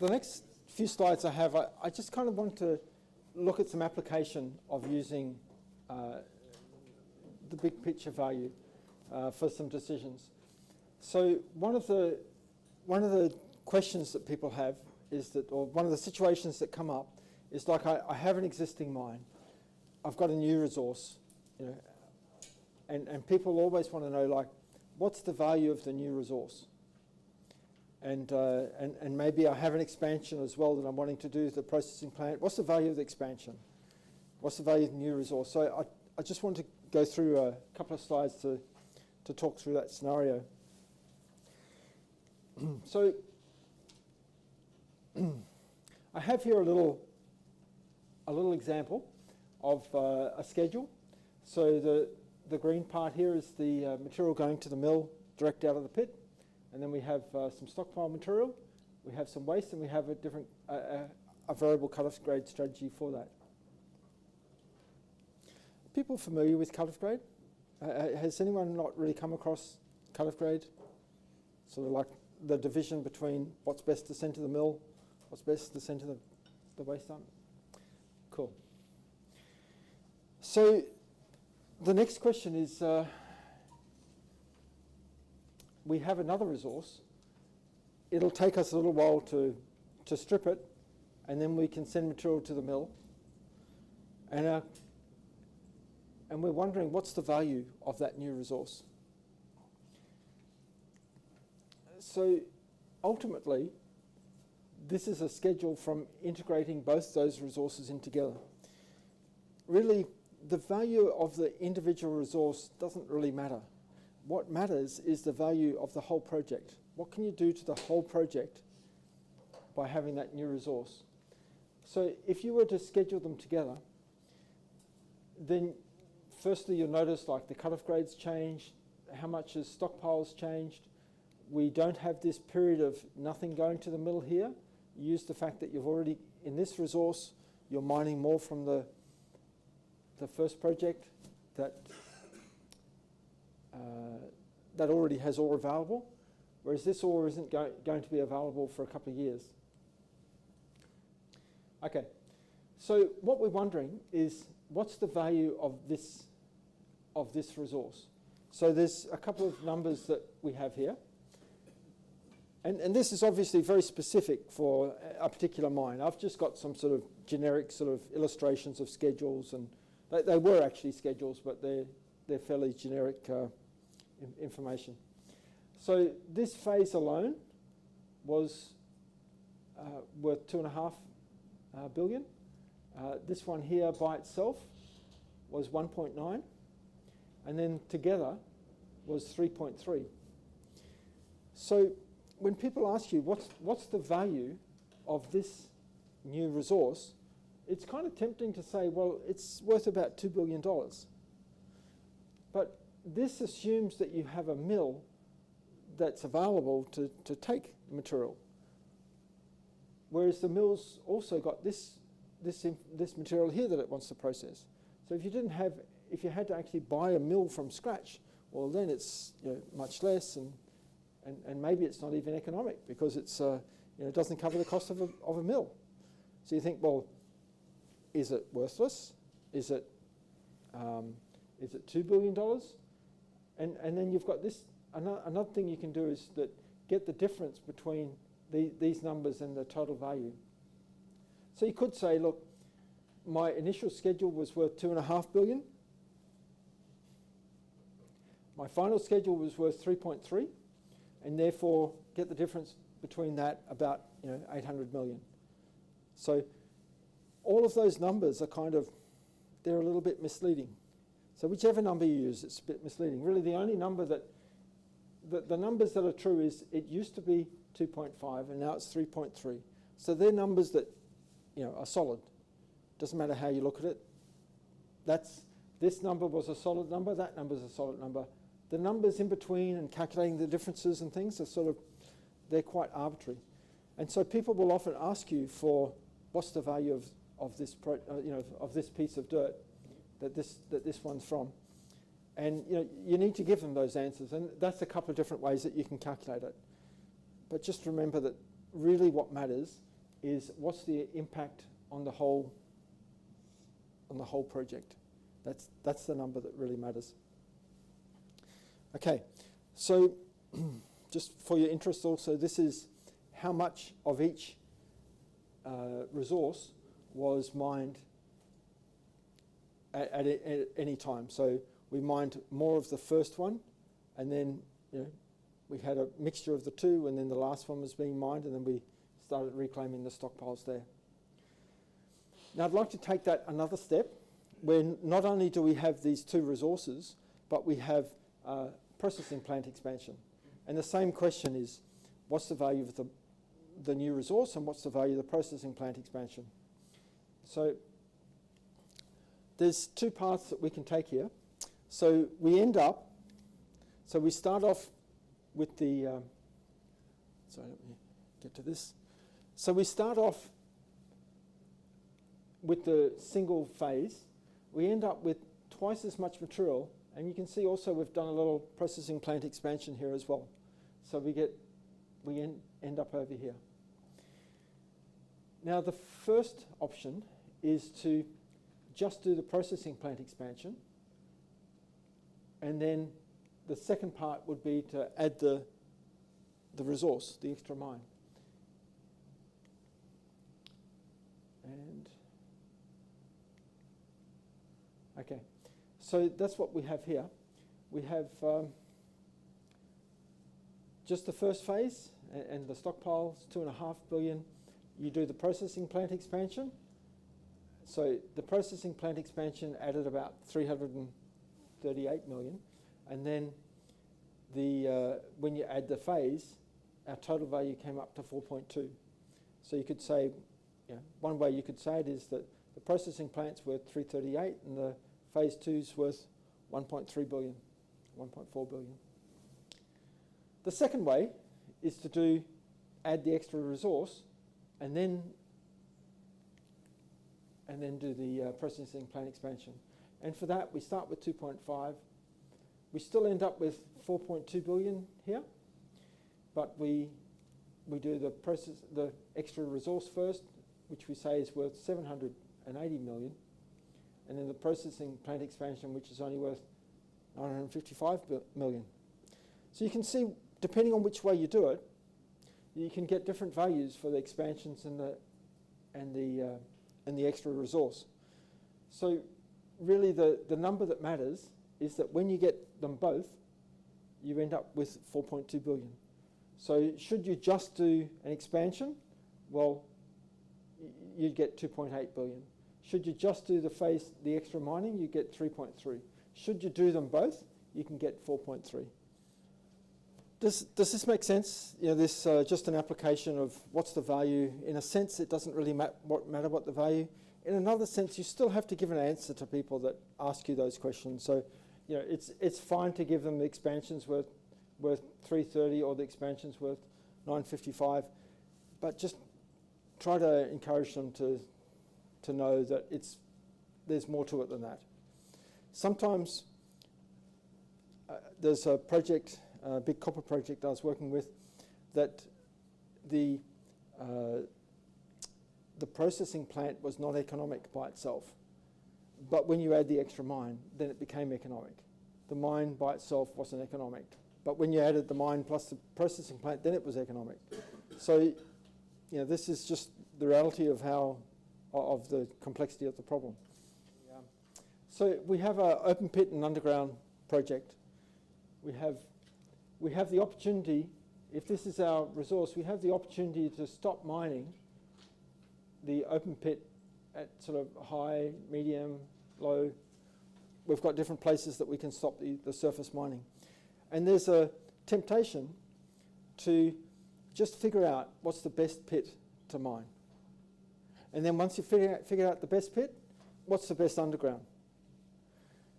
the next few slides I have, I just kind of want to look at some application of using the big picture value for some decisions. So one of the questions that people have is that, or one of the situations that come up is like, I have an existing mine, I've got a new resource, you know, and people always want to know, like, what's the value of the new resource? And maybe I have an expansion as well that I'm wanting to do, the processing plant. What's the value of the expansion? What's the value of the new resource? So I just want to go through a couple of slides to talk through that scenario. So I have here a little example of a schedule. So the green part here is the material going to the mill direct out of the pit. And then we have some stockpile material, we have some waste, and we have a variable cut-off grade strategy for that. People familiar with cut-off grade? Has anyone not really come across cut-off grade? Sort of like the division between what's best to send to the mill, what's best to send to the waste dump? Cool. So the next question is, we have another resource. It'll take us a little while to strip it, and then we can send material to the mill. And we're wondering, what's the value of that new resource? So ultimately, this is a schedule from integrating both those resources in together. Really, the value of the individual resource doesn't really matter. What matters is the value of the whole project. What can you do to the whole project by having that new resource? So if you were to schedule them together, then firstly you'll notice like the cut-off grades changed, how much is stockpiles changed. We don't have this period of nothing going to the mill here. You use the fact that you've already, in this resource, you're mining more from the first project that already has ore available, whereas this ore isn't going to be available for a couple of years. Okay, so what we're wondering is, what's the value of this resource? So there's a couple of numbers that we have here. And this is obviously very specific for a particular mine. I've just got some sort of generic sort of illustrations of schedules, and they were actually schedules, but they're fairly generic information. So this phase alone was worth 2.5 billion. This one here by itself was 1.9, and then together was 3.3. So when people ask you what's the value of this new resource, it's kind of tempting to say, well, it's worth about $2 billion. But this assumes that you have a mill that's available to take material, whereas the mill's also got this material here that it wants to process. So if you had to actually buy a mill from scratch, well, then it's much less, and maybe it's not even economic because it's it doesn't cover the cost of a mill. So you think, well, is it worthless? Is it $2 billion? And then you've got this. Another thing you can do is that get the difference between these numbers and the total value. So you could say, look, my initial schedule was worth 2.5 billion. My final schedule was worth 3.3, and therefore get the difference between that, about 800 million. So all of those numbers are they're a little bit misleading. So whichever number you use, it's a bit misleading. Really, the only number the numbers that are true is it used to be 2.5 and now it's 3.3. So they're numbers that are solid. Doesn't matter how you look at it. This number was a solid number, that number's a solid number. The numbers in between and calculating the differences and things are they're quite arbitrary. And so people will often ask you for what's the value of this of this piece of dirt that this one's from. And you need to give them those answers, and that's a couple of different ways that you can calculate it. But just remember that really what matters is what's the impact on the whole project. That's the number that really matters. Okay, so just for your interest also, this is how much of each resource was mined at any time. So we mined more of the first one, and then we had a mixture of the two, and then the last one was being mined, and then we started reclaiming the stockpiles there. Now I'd like to take that another step, where not only do we have these two resources, but we have processing plant expansion. And the same question is, what's the value of the new resource, and what's the value of the processing plant expansion? So there's two paths that we can take here. So we start off with the, sorry, let me get to this. So we start off with the single phase. We end up with twice as much material, and you can see also we've done a little processing plant expansion here as well. So we end up over here. Now the first option is to just do the processing plant expansion, and then the second part would be to add the resource, the extra mine. And okay, so that's what we have here. We have just the first phase, and the stockpiles, 2.5 billion. You do the processing plant expansion. So the processing plant expansion added about 338 million, and then when you add the phase, our total value came up to 4.2. So you could say, one way you could say it is that the processing plant's worth 338 and the phase 2's worth 1.3 billion, 1.4 billion. The second way is to add the extra resource and then do the processing plant expansion. And for that, we start with 2.5. We still end up with 4.2 billion here, but we do the extra resource first, which we say is worth 780 million, and then the processing plant expansion, which is only worth 955 million. So you can see, depending on which way you do it, you can get different values for the expansions and the extra resource. So really the number that matters is that when you get them both, you end up with 4.2 billion. So should you just do an expansion, well, you'd get 2.8 billion. Should you just do the extra mining, you get 3.3. Should you do them both, you can get 4.3. Does this make sense? This just an application of what's the value. In a sense, it doesn't really matter what the value. In another sense, you still have to give an answer to people that ask you those questions. So, it's fine to give them the expansions worth 330 or the expansions worth 955, but just try to encourage them to know that there's more to it than that. Sometimes there's a project, a big copper project I was working with, that the processing plant was not economic by itself. But when you add the extra mine, then it became economic. The mine by itself wasn't economic. But when you added the mine plus the processing plant, then it was economic. So, this is just the reality of of the complexity of the problem. So we have an open pit and underground project. We have the opportunity, if this is our resource, we have the opportunity to stop mining the open pit at sort of high, medium, low. We've got different places that we can stop the surface mining. And there's a temptation to just figure out what's the best pit to mine. And then once you figure out the best pit, what's the best underground?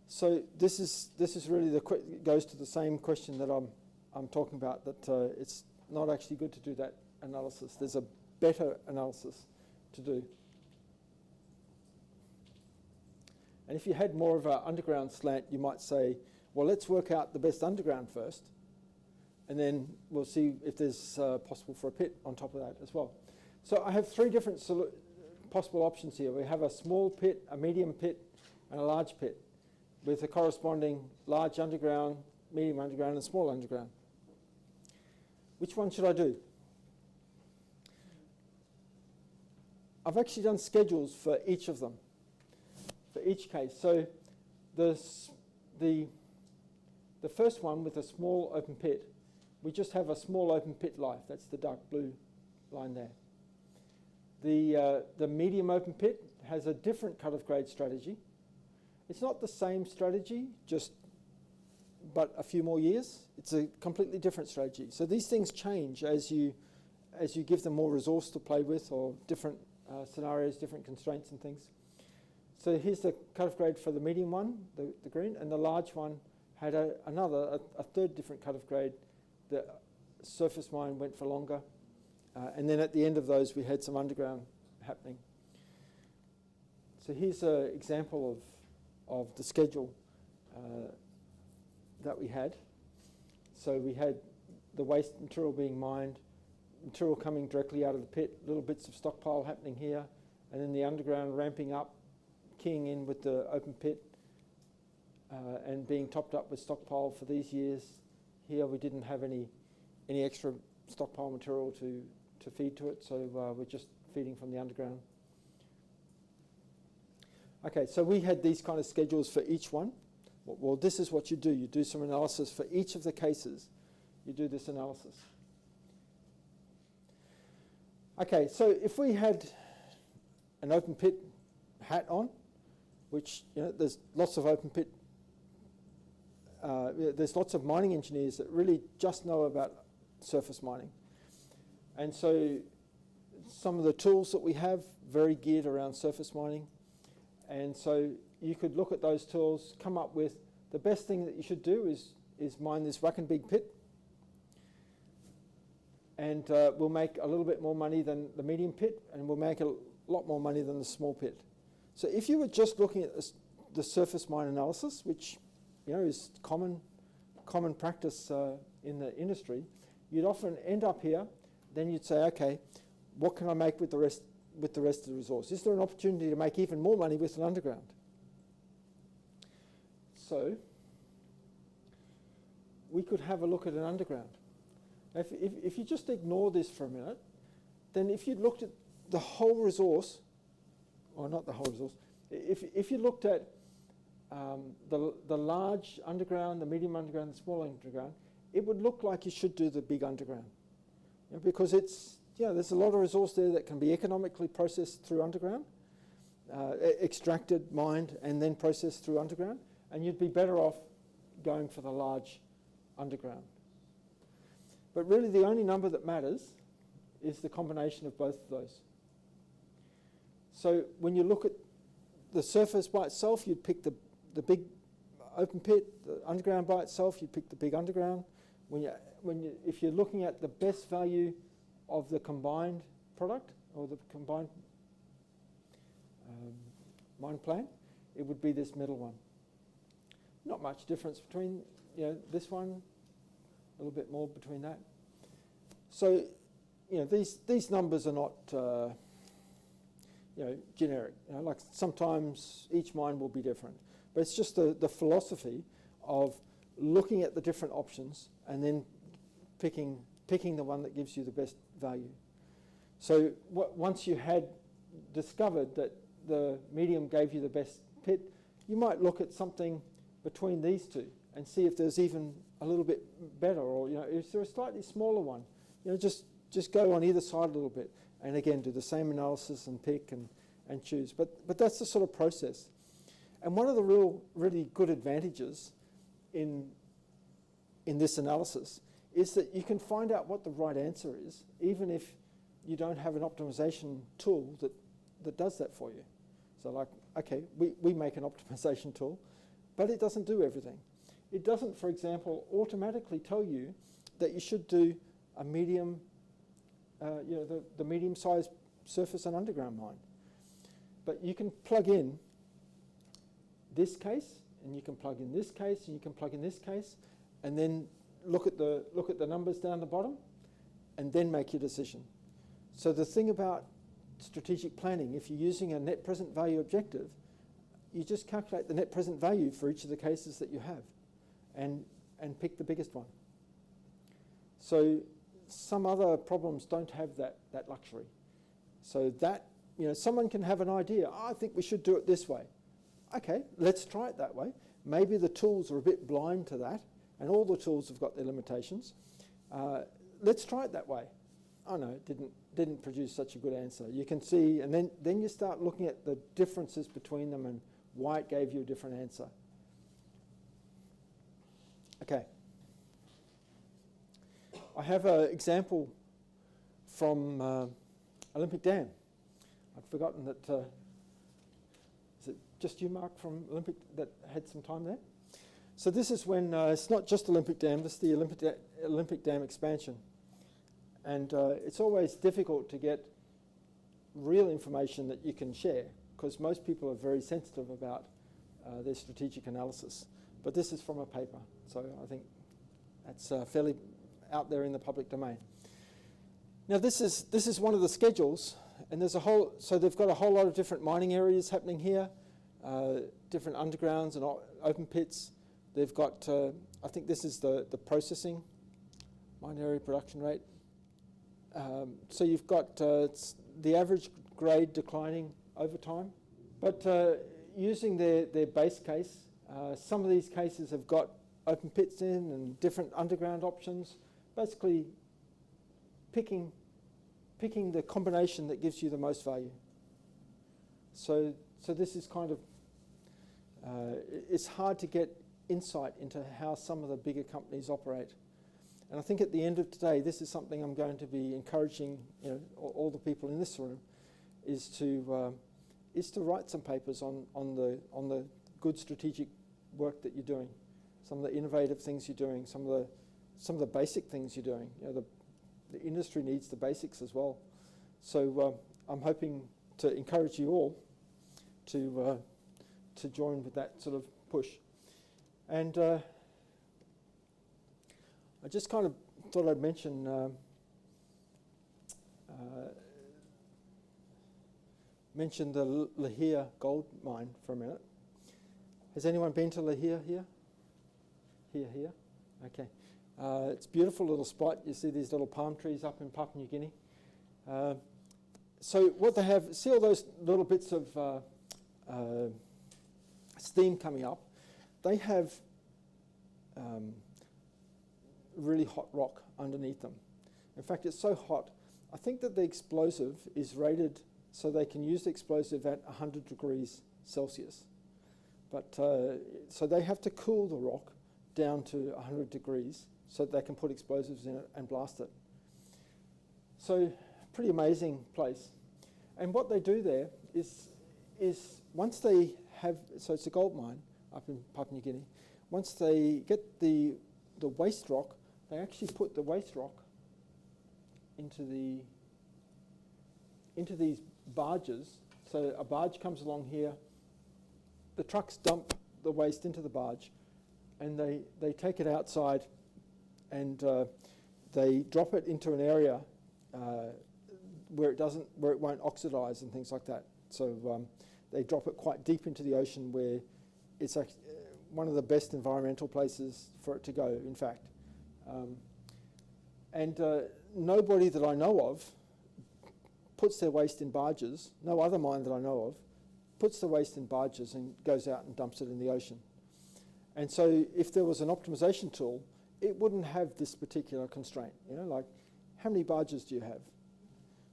So this is really goes to the same question that I'm talking about, that it's not actually good to do that analysis. There's a better analysis to do. And if you had more of an underground slant, you might say, well, let's work out the best underground first, and then we'll see if there's possible for a pit on top of that as well. So I have three different possible options here. We have a small pit, a medium pit, and a large pit with a corresponding large underground, medium underground, and small underground. Which one should I do? I've actually done schedules for each of them, for each case. So the first one with a small open pit, we just have a small open pit life. That's the dark blue line there. The medium open pit has a different cut-off grade strategy. It's not the same strategy, but a few more years. It's a completely different strategy. So these things change as you give them more resource to play with, or different scenarios, different constraints and things. So here's the cut-off grade for the medium one, the green, and the large one had a third different cut-off grade. The surface mine went for longer, and then at the end of those we had some underground happening. So here's an example of the schedule that we had. So we had the waste material being mined, material coming directly out of the pit, little bits of stockpile happening here, and then the underground ramping up, keying in with the open pit, and being topped up with stockpile for these years. Here we didn't have any extra stockpile material to feed to it, so we're just feeding from the underground. Okay, so we had these kind of schedules for each one. Well, this is what you do. You do some analysis for each of the cases. You do this analysis. Okay, so if we had an open pit hat on, which, there's lots of open pit, there's lots of mining engineers that really just know about surface mining. And so some of the tools that we have, very geared around surface mining. And so you could look at those tools, come up with the best thing that you should do is mine this Wackenbig pit. And we'll make a little bit more money than the medium pit, and we'll make a lot more money than the small pit. So if you were just looking at the surface mine analysis, which is common practice in the industry, you'd often end up here. Then you'd say, okay, what can I make with the rest of the resource? Is there an opportunity to make even more money with an underground? So we could have a look at an underground. If you just ignore this for a minute, then if you looked at the whole resource, or not the whole resource, if you looked at the large underground, the medium underground, the small underground, it would look like you should do the big underground. Because there's a lot of resource there that can be economically processed through underground, extracted, mined, and then processed through underground, and you'd be better off going for the large underground. But really the only number that matters is the combination of both of those. So when you look at the surface by itself, you'd pick the big open pit. The underground by itself, you'd pick the big underground. If you're looking at the best value of the combined product, or the combined mine plan, it would be this middle one. Not much difference between this one, a little bit more between that. So these numbers are not generic. Like sometimes each mine will be different, but it's just the philosophy of looking at the different options and then picking the one that gives you the best value. So once you had discovered that the medium gave you the best pit, you might look at something between these two and see if there's even a little bit better, or is there a slightly smaller one? Just go on either side a little bit, and again do the same analysis and pick and choose. But that's the sort of process. And one of the really good advantages in this analysis is that you can find out what the right answer is, even if you don't have an optimization tool that does that for you. So like, okay, we make an optimization tool, but it doesn't do everything. It doesn't, for example, automatically tell you that you should do a medium, the medium-sized surface and underground mine. But you can plug in this case, and you can plug in this case, and you can plug in this case, and then look at the numbers down the bottom, and then make your decision. So the thing about strategic planning, if you're using a net present value objective, you just calculate the net present value for each of the cases that you have and pick the biggest one. So some other problems don't have that luxury. So that, someone can have an idea, I think we should do it this way. Okay, let's try it that way. Maybe the tools are a bit blind to that, and all the tools have got their limitations. Let's try it that way. Oh no, it didn't produce such a good answer. You can see, and then you start looking at the differences between them and why it gave you a different answer. Okay. I have an example from Olympic Dam. I'd forgotten that, is it just you, Mark, from Olympic that had some time there? So this is when, it's not just Olympic Dam, this is the Olympic Dam expansion. And it's always difficult to get real information that you can share, because most people are very sensitive about their strategic analysis. But this is from a paper, so I think that's fairly out there in the public domain. Now this is one of the schedules, and there's so they've got a whole lot of different mining areas happening here, different undergrounds and open pits. They've got, I think this is the processing, mine area production rate. So you've got the average grade declining over time, but using their base case, some of these cases have got open pits in and different underground options, basically picking the combination that gives you the most value. So this is kind of, it's hard to get insight into how some of the bigger companies operate. And I think at the end of today, this is something I'm going to be encouraging all the people in this room, is to write some papers on the good strategic work that you're doing, some of the innovative things you're doing, some of the basic things you're doing. The industry needs the basics as well. So I'm hoping to encourage you all to join with that sort of push. And I just kind of thought I'd mention the Lahire gold mine for a minute. Has anyone been to Lahire here? Here? Okay. It's a beautiful little spot. You see these little palm trees up in Papua New Guinea. So what they have, see all those little bits of steam coming up? They have really hot rock underneath them. In fact, it's so hot, I think that the explosive is rated so they can use the explosive at 100 degrees Celsius. But so they have to cool the rock down to 100 degrees so that they can put explosives in it and blast it. So pretty amazing place. And what they do there is once they have, so it's a gold mine up in Papua New Guinea, once they get the waste rock, they actually put the waste rock into these barges. So a barge comes along here, the trucks dump the waste into the barge, and they take it outside and they drop it into an area where it won't oxidize and things like that. So they drop it quite deep into the ocean, where it's one of the best environmental places for it to go, in fact. And nobody that I know of puts their waste in barges, no other mine that I know of, puts the waste in barges and goes out and dumps it in the ocean. And so if there was an optimization tool, it wouldn't have this particular constraint. Like, how many barges do you have?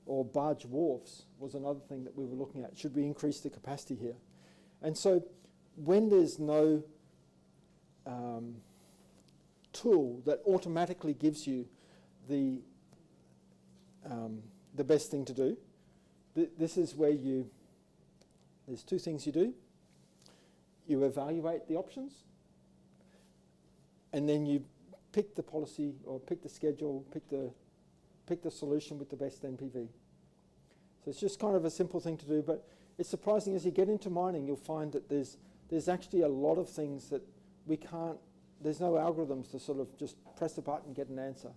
Or barge wharfs was another thing that we were looking at. Should we increase the capacity here? And so when there's no tool that automatically gives you the best thing to do, this is where there's two things you do. You evaluate the options, and then you pick the policy or pick the schedule, pick the solution with the best NPV. So it's just kind of a simple thing to do, but it's surprising as you get into mining, you'll find that there's actually a lot of things that we can't, there's no algorithms to sort of just press a button and get an answer.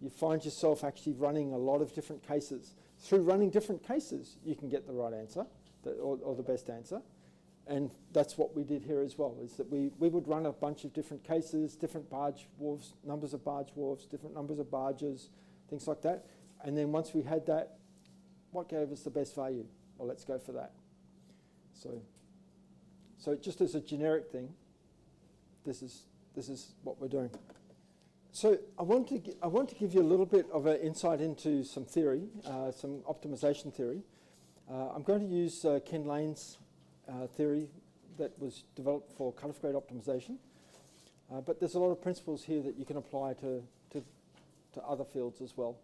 you find yourself actually running a lot of different cases. Through running different cases, you can get the right answer, or the best answer. And that's what we did here as well, is that we would run a bunch of different cases, different barge wharves, numbers of barge wharves, different numbers of barges, things like that. And then once we had that, what gave us the best value? Well, let's go for that. So just as a generic thing, this is what we're doing. So I want to give you a little bit of an insight into some theory, some optimization theory. I'm going to use Ken Lane's theory that was developed for cut-off grade optimization, but there's a lot of principles here that you can apply to other fields as well.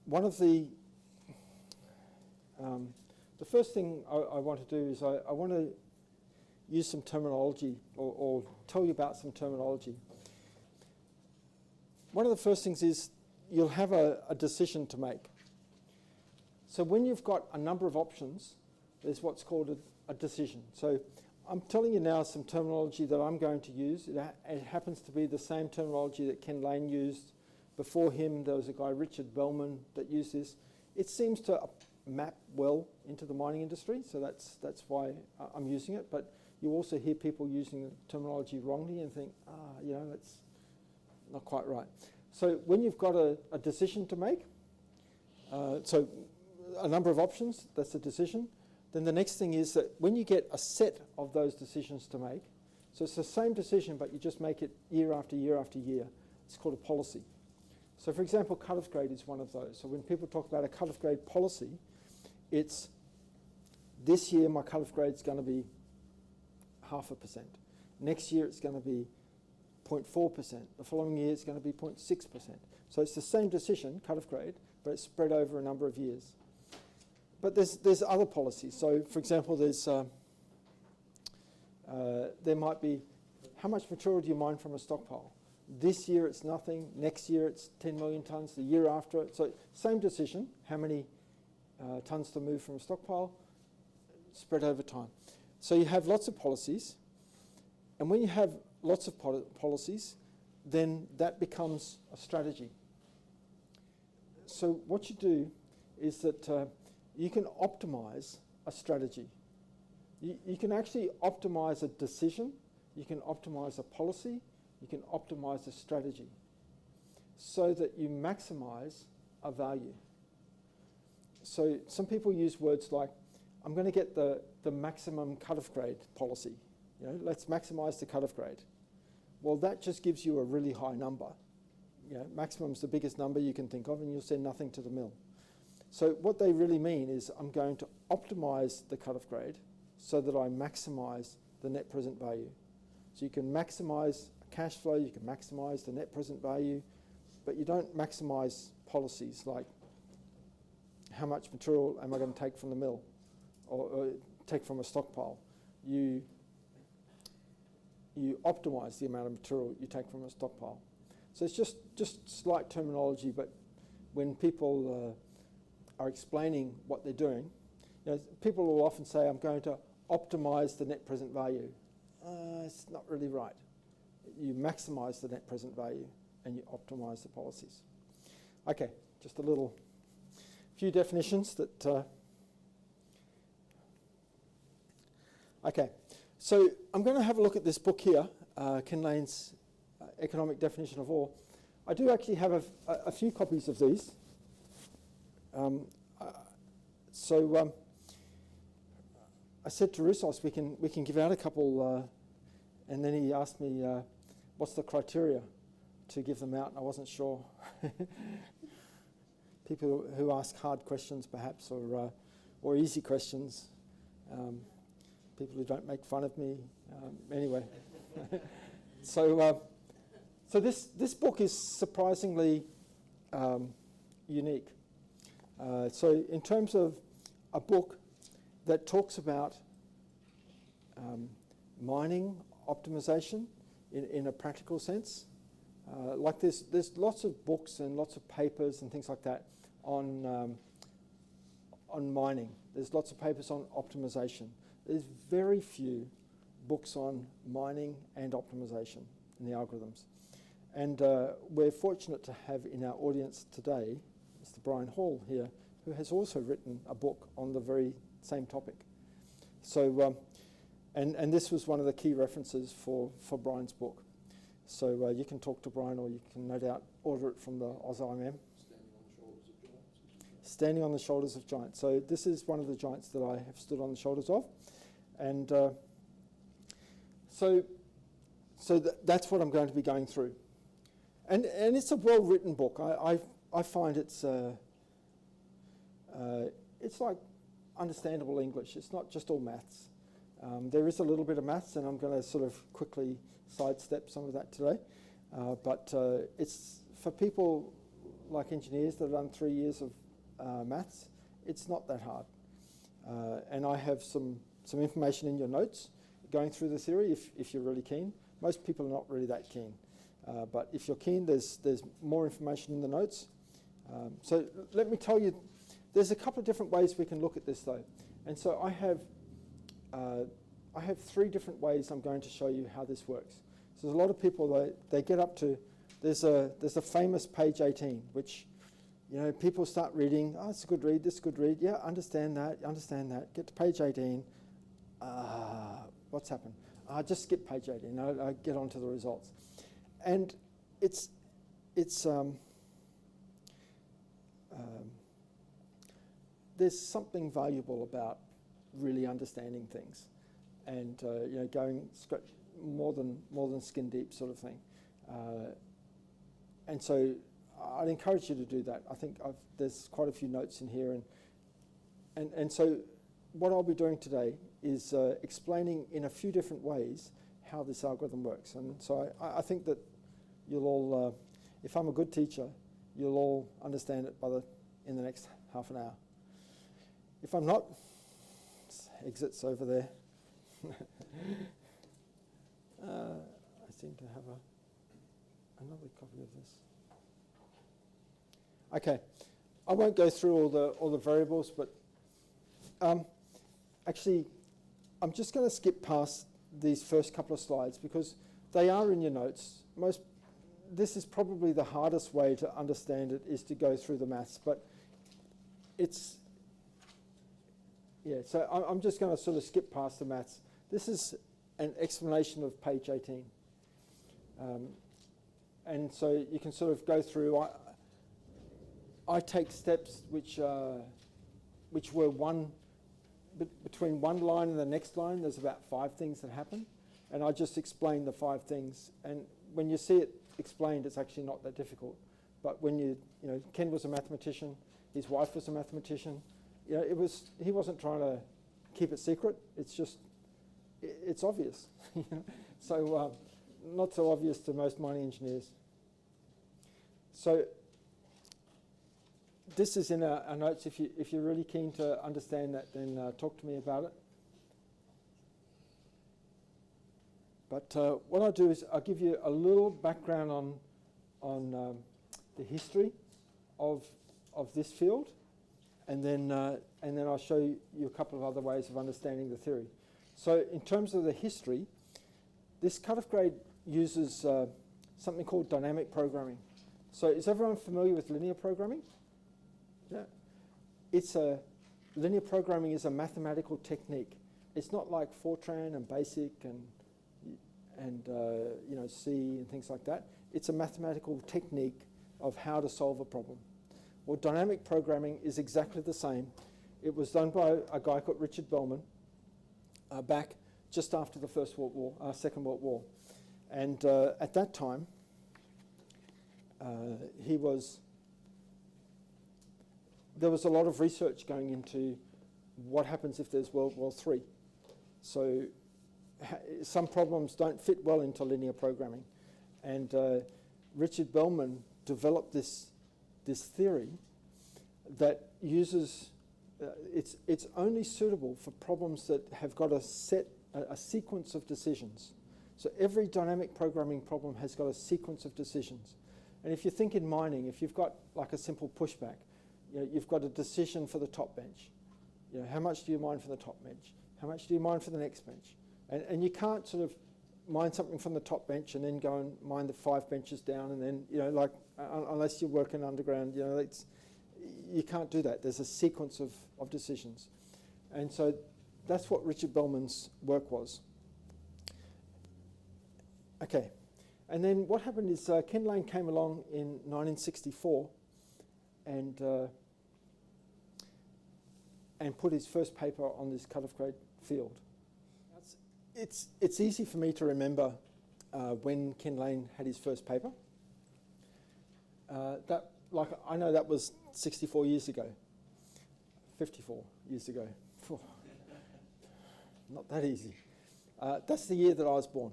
One of the first thing I want to do is I want to use some terminology or tell you about some terminology. One of the first things is you'll have a decision to make. So when you've got a number of options, there's what's called a decision. So I'm telling you now some terminology that I'm going to use. It happens to be the same terminology that Ken Lane used. Before him, there was a guy, Richard Bellman, that used this. It seems to map well into the mining industry, so that's why I'm using it. But you also hear people using the terminology wrongly and think, that's not quite right. So when you've got a decision to make, so a number of options, that's a decision. Then the next thing is that when you get a set of those decisions to make, so it's the same decision, but you just make it year after year after year, it's called a policy. So for example, cut-off grade is one of those. So when people talk about a cut-off grade policy, it's this year my cut-off grade is going to be 0.5%. Next year it's going to be 0.4%. The following year it's going to be 0.6%. So it's the same decision, cut-off grade, but it's spread over a number of years. But there's other policies. So for example, there might be, how much material do you mine from a stockpile? This year it's nothing, next year it's 10 million tonnes, the year after it. So same decision, how many tonnes to move from a stockpile, spread over time. So you have lots of policies, and when you have lots of policies, then that becomes a strategy. So what you do is that you can optimize a strategy. You can actually optimize a decision, you can optimize a policy, you can optimize a strategy so that you maximize a value. So some people use words like, I'm going to get the maximum cut-off grade policy. Let's maximize the cut-off grade. Well, that just gives you a really high number. Maximum is the biggest number you can think of, and you'll send nothing to the mill. So what they really mean is I'm going to optimize the cut-off grade so that I maximize the net present value. So you can maximize cash flow, you can maximize the net present value, but you don't maximize policies like how much material am I going to take from the mill or take from a stockpile. You optimize the amount of material you take from a stockpile. So it's just slight terminology, but when people are explaining what they're doing, people will often say, I'm going to optimize the net present value. It's not really right. You maximize the net present value and you optimize the policies. Okay, just a few definitions that... Okay, so I'm going to have a look at this book here, Ken Lane's Economic Definition of Ore. I do actually have a few copies of these. I said to Roussos, we can give out a couple, and then he asked me, what's the criteria to give them out, and I wasn't sure. People who ask hard questions, perhaps, or easy questions. People who don't make fun of me. Anyway, so this book is surprisingly unique. So in terms of a book that talks about mining optimization in a practical sense, like there's lots of books and lots of papers and things like that on mining. There's lots of papers on optimization. There's very few books on mining and optimization and the algorithms. And we're fortunate to have in our audience today Mr. Brian Hall here, who has also written a book on the very same topic. So, and this was one of the key references for Brian's book. So you can talk to Brian, or you can no doubt order it from the AusIMM. Standing on the Shoulders of Giants. So this is one of the giants that I have stood on the shoulders of. And so that's what I'm going to be going through. And it's a well-written book. I find it's like understandable English. It's not just all maths. There is a little bit of maths, and I'm going to sort of quickly sidestep some of that today. But it's for people like engineers that have done 3 years of maths, it's not that hard. And I have some information in your notes going through the theory if you're really keen. Most people are not really that keen. But if you're keen, there's more information in the notes. So let me tell you, there's a couple of different ways we can look at this though. And so I have 3 different ways I'm going to show you how this works. So there's a lot of people, they get up to, there's a famous page 18, which, you know, people start reading, oh, it's a good read, this is a good read, yeah, understand that, get to page 18, what's happened? Just skip page 18, I get on to the results. And there's something valuable about really understanding things, and you know, going more than skin deep sort of thing. And so I'd encourage you to do that. I think there's quite a few notes in here, and so what I'll be doing today is explaining in a few different ways how this algorithm works. And so I think that you'll all, if I'm a good teacher, you'll all understand it in the next half an hour. If I'm not, exits over there. I seem to have another copy of this. Okay, I won't go through all the variables, but actually, I'm just going to skip past these first couple of slides because they are in your notes. This is probably the hardest way to understand it, is to go through the maths, but it's, yeah, so I'm just going to sort of skip past the maths. This is an explanation of page 18. And so you can sort of go through, I take steps which were between one line and the next line, there's about 5 things that happen, and I just explain the 5 things. And when you see it explained, it's actually not that difficult. But when you know, Ken was a mathematician, his wife was a mathematician, you know, he wasn't trying to keep it secret. It's just, it's obvious. So not so obvious to most mining engineers. So this is in our notes. If you're really keen to understand that, then talk to me about it. But what I'll do is I'll give you a little background on the history of this field, and then I'll show you a couple of other ways of understanding the theory. So in terms of the history, this cutoff grade uses something called dynamic programming. So is everyone familiar with linear programming? Yeah. Linear programming is a mathematical technique. It's not like Fortran and BASIC and you know, C and things like that. It's a mathematical technique of how to solve a problem. Well, dynamic programming is exactly the same. It was done by a guy called Richard Bellman back just after the Second World War. And at that time, there was a lot of research going into what happens if there's World War III. So some problems don't fit well into linear programming. And Richard Bellman developed this theory that uses, it's only suitable for problems that have got a sequence of decisions. So every dynamic programming problem has got a sequence of decisions. And if you think in mining, if you've got like a simple pushback, you know, you've got a decision for the top bench. You know, how much do you mine for the top bench? How much do you mine for the next bench? And you can't sort of mine something from the top bench and then go and mine the 5 benches down, and then, like, unless you're working underground, you can't do that. There's a sequence of decisions. And so that's what Richard Bellman's work was. Okay. And then what happened is Ken Lane came along in 1964 and put his first paper on this cut-off grade field. It's easy for me to remember when Ken Lane had his first paper. I know that was 64 years ago, 54 years ago. Not that easy. That's the year that I was born.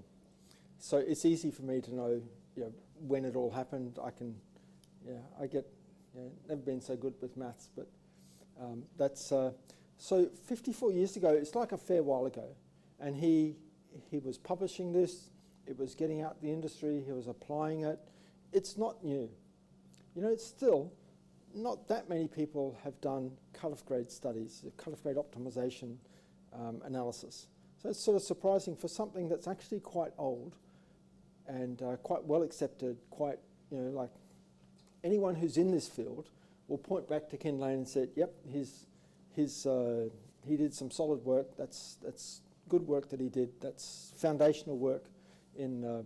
So it's easy for me to know, when it all happened. I get, never been so good with maths, but that's, so 54 years ago, it's like a fair while ago. And he was publishing this, it was getting out the industry, he was applying it. It's not new. It's still, not that many people have done cut-off grade studies, cut-off grade optimization analysis. So it's sort of surprising for something that's actually quite old and quite well accepted, quite, like anyone who's in this field will point back to Ken Lane and say, yep, he did some solid work, that's good work that he did, that's foundational work in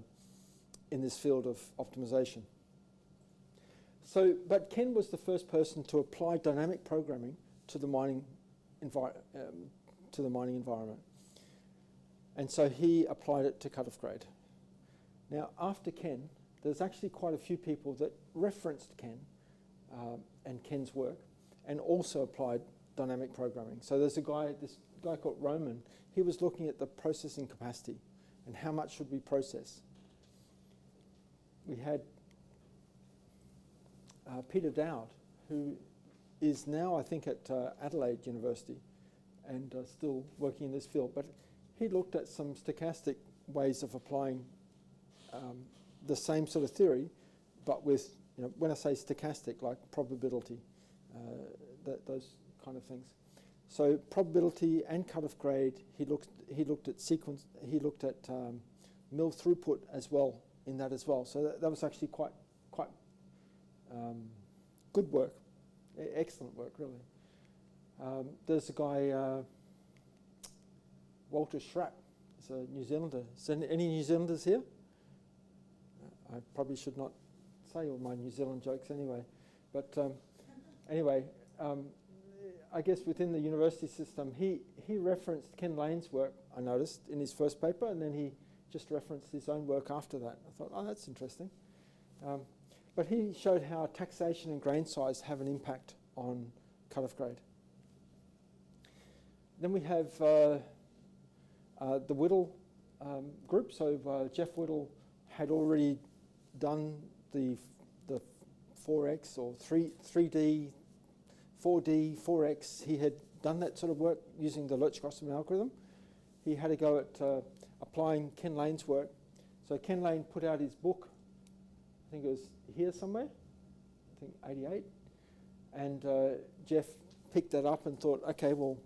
this field of optimization. So, but Ken was the first person to apply dynamic programming to the mining environment. And so he applied it to cut-off grade. Now, after Ken, there's actually quite a few people that referenced Ken and Ken's work and also applied dynamic programming. So there's this guy called Roman. He was looking at the processing capacity and how much should we process. We had Peter Dowd, who is now, I think, at Adelaide University and still working in this field. But he looked at some stochastic ways of applying the same sort of theory, but with, when I say stochastic, like probability, those kind of things. So probability and cut-off grade. He looked at sequence. He looked at mill throughput as well in that as well. So that was actually quite good work, excellent work, really. There's a guy, Walter Schrapp, he's a New Zealander. Is there any New Zealanders here? I probably should not say all my New Zealand jokes anyway. But anyway, I guess within the university system, he referenced Ken Lane's work, I noticed, in his first paper, and then he just referenced his own work after that. I thought, oh, that's interesting. But he showed how taxation and grain size have an impact on cut-off grade. Then we have the Whittle group. So Jeff Whittle had already done the 4x or 3D, 4D, 4x. He had done that sort of work using the Lurch-Grossman algorithm. He had a go at applying Ken Lane's work. So Ken Lane put out his book, I think it was here somewhere, I think 88. And Jeff picked that up and thought, okay, well,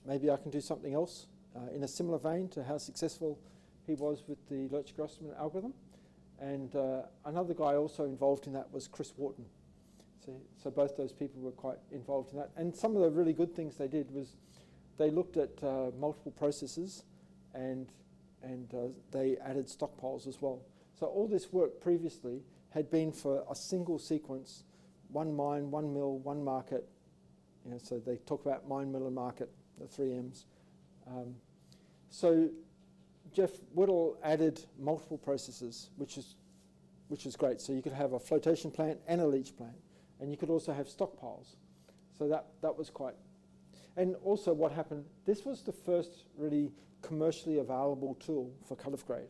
maybe I can do something else in a similar vein to how successful he was with the Lurch-Grossman algorithm. And another guy also involved in that was Chris Wharton. So both those people were quite involved in that. And some of the really good things they did was they looked at multiple processes and they added stockpiles as well. So all this work previously had been for a single sequence, one mine, one mill, one market. So they talk about mine, mill, and market, the 3 M's. So Jeff Whittle added multiple processes, which is great. So you could have a flotation plant and a leach plant, and you could also have stockpiles. So that was quite. And also what happened, this was the first really commercially available tool for cut-off grade.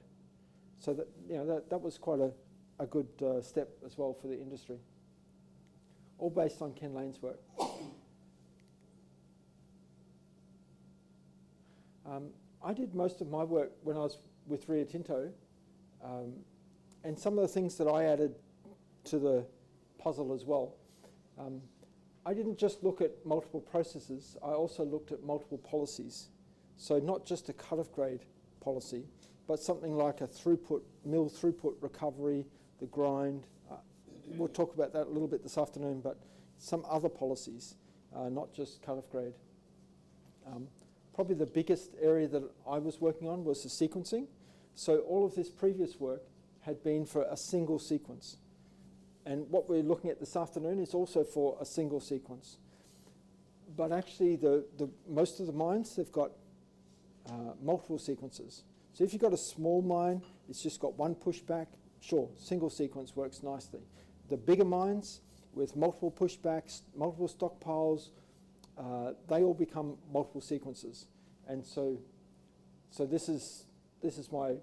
So that was quite a good step as well for the industry. All based on Ken Lane's work. I did most of my work when I was with Rio Tinto, and some of the things that I added to the puzzle as well. I didn't just look at multiple processes, I also looked at multiple policies. So not just a cut-off grade policy, but something like a mill throughput recovery, the grind. We'll talk about that a little bit this afternoon, but some other policies, not just cut-off grade. Probably the biggest area that I was working on was the sequencing. So all of this previous work had been for a single sequence. And what we're looking at this afternoon is also for a single sequence. But actually, most of the mines, they've got multiple sequences. So if you've got a small mine, it's just got one pushback, sure, single sequence works nicely. The bigger mines with multiple pushbacks, multiple stockpiles, they all become multiple sequences. And so this is my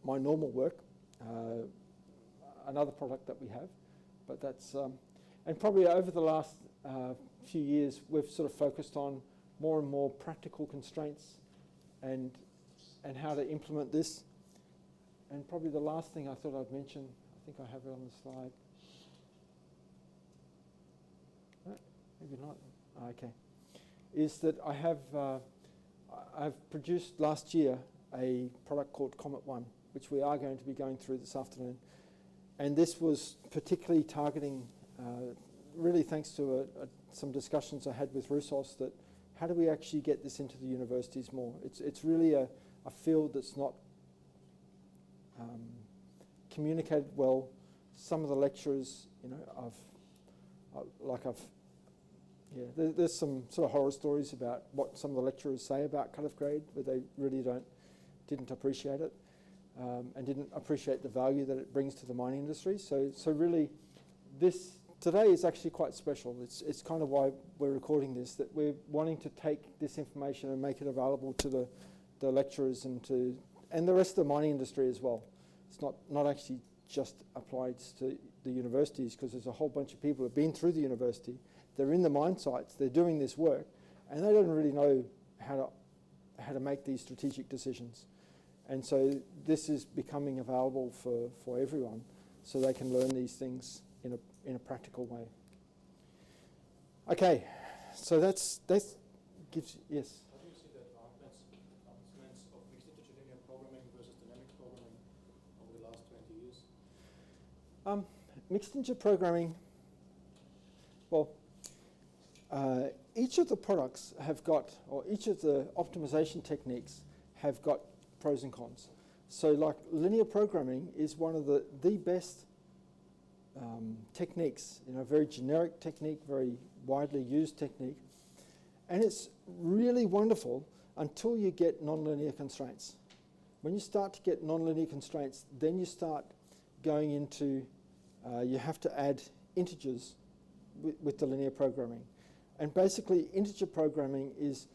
normal work, another product that we have. But that's, and probably over the last few years, we've sort of focused on more and more practical constraints and how to implement this. And probably the last thing I thought I'd mention, I think I have it on the slide. No, maybe not. Okay. Is that I've produced last year a product called COMET 1, which we are going to be going through this afternoon. And this was particularly targeting, really thanks to some discussions I had with Roussos, that how do we actually get this into the universities more? It's really a field that's not communicated well. Some of the lecturers, there's some sort of horror stories about what some of the lecturers say about cut-off grade, where they really didn't appreciate it. And didn't appreciate the value that it brings to the mining industry. So really, this today is actually quite special. It's kind of why we're recording this, that we're wanting to take this information and make it available to the lecturers and the rest of the mining industry as well. It's not actually just applied to the universities, because there's a whole bunch of people who have been through the university, they're in the mine sites, they're doing this work, and they don't really know how to make these strategic decisions. And so this is becoming available for everyone, so they can learn these things in a practical way. Okay, so that gives, yes? How do you see the advancements of mixed integer linear programming versus dynamic programming over the last 20 years? Mixed integer programming, well, each of the products have got, or each of the optimization techniques have got pros and cons. So like linear programming is one of the best techniques, very generic technique, very widely used technique. And it's really wonderful until you get nonlinear constraints. When you start to get nonlinear constraints, then you start going into, you have to add integers with the linear programming. And basically integer programming is